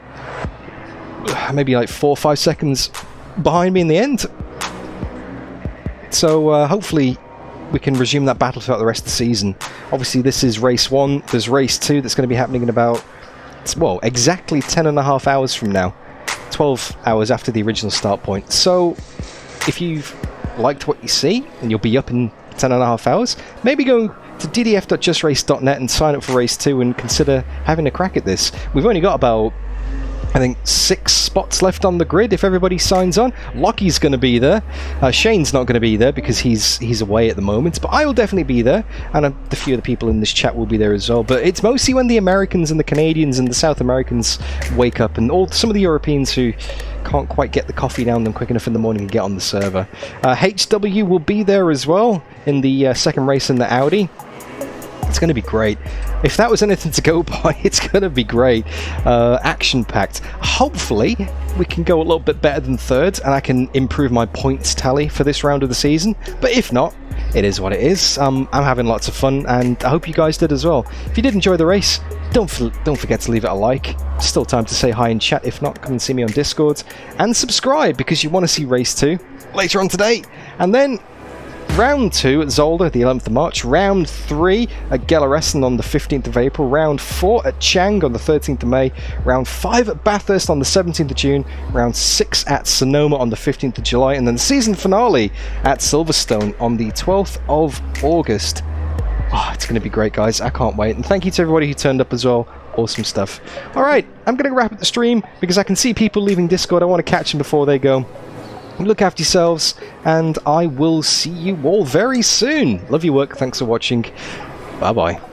maybe like 4 or 5 seconds behind me in the end. So hopefully we can resume that battle throughout the rest of the season. Obviously this is race 1, there's race 2 that's going to be happening in about, well, exactly 10.5 hours from now. 12 hours after the original start point. So if you've liked what you see and you'll be up in 10.5 hours, maybe go to ddf.justrace.net and sign up for race 2 and consider having a crack at this. We've only got about, I think, 6 spots left on the grid if everybody signs on. Lockie's going to be there. Shane's not going to be there because he's away at the moment, but I will definitely be there, and a few of the people in this chat will be there as well. But it's mostly when the Americans and the Canadians and the South Americans wake up, and some of the Europeans who Can't quite get the coffee down them quick enough in the morning and get on the server. HW will be there as well in the second race in the Audi. It's going to be great. If that was anything to go by, it's going to be great. Action-packed. Hopefully, we can go a little bit better than third, and I can improve my points tally for this round of the season. But if not, it is what it is. I'm having lots of fun, and I hope you guys did as well. If you did enjoy the race, don't forget to leave it a like. Still time to say hi in chat. If not, come and see me on Discord. And subscribe, because you want to see race 2 later on today. And then Round 2 at Zolder, the 11th of March. Round 3 at Gelleressen on the 15th of April. Round 4 at Chang on the 13th of May. Round 5 at Bathurst on the 17th of June. Round 6 at Sonoma on the 15th of July. And then the season finale at Silverstone on the 12th of August. Oh, it's going to be great, guys. I can't wait. And thank you to everybody who turned up as well. Awesome stuff. Alright, I'm going to wrap up the stream because I can see people leaving Discord. I want to catch them before they go. Look after yourselves, and I will see you all very soon. Love your work. Thanks for watching. Bye-bye.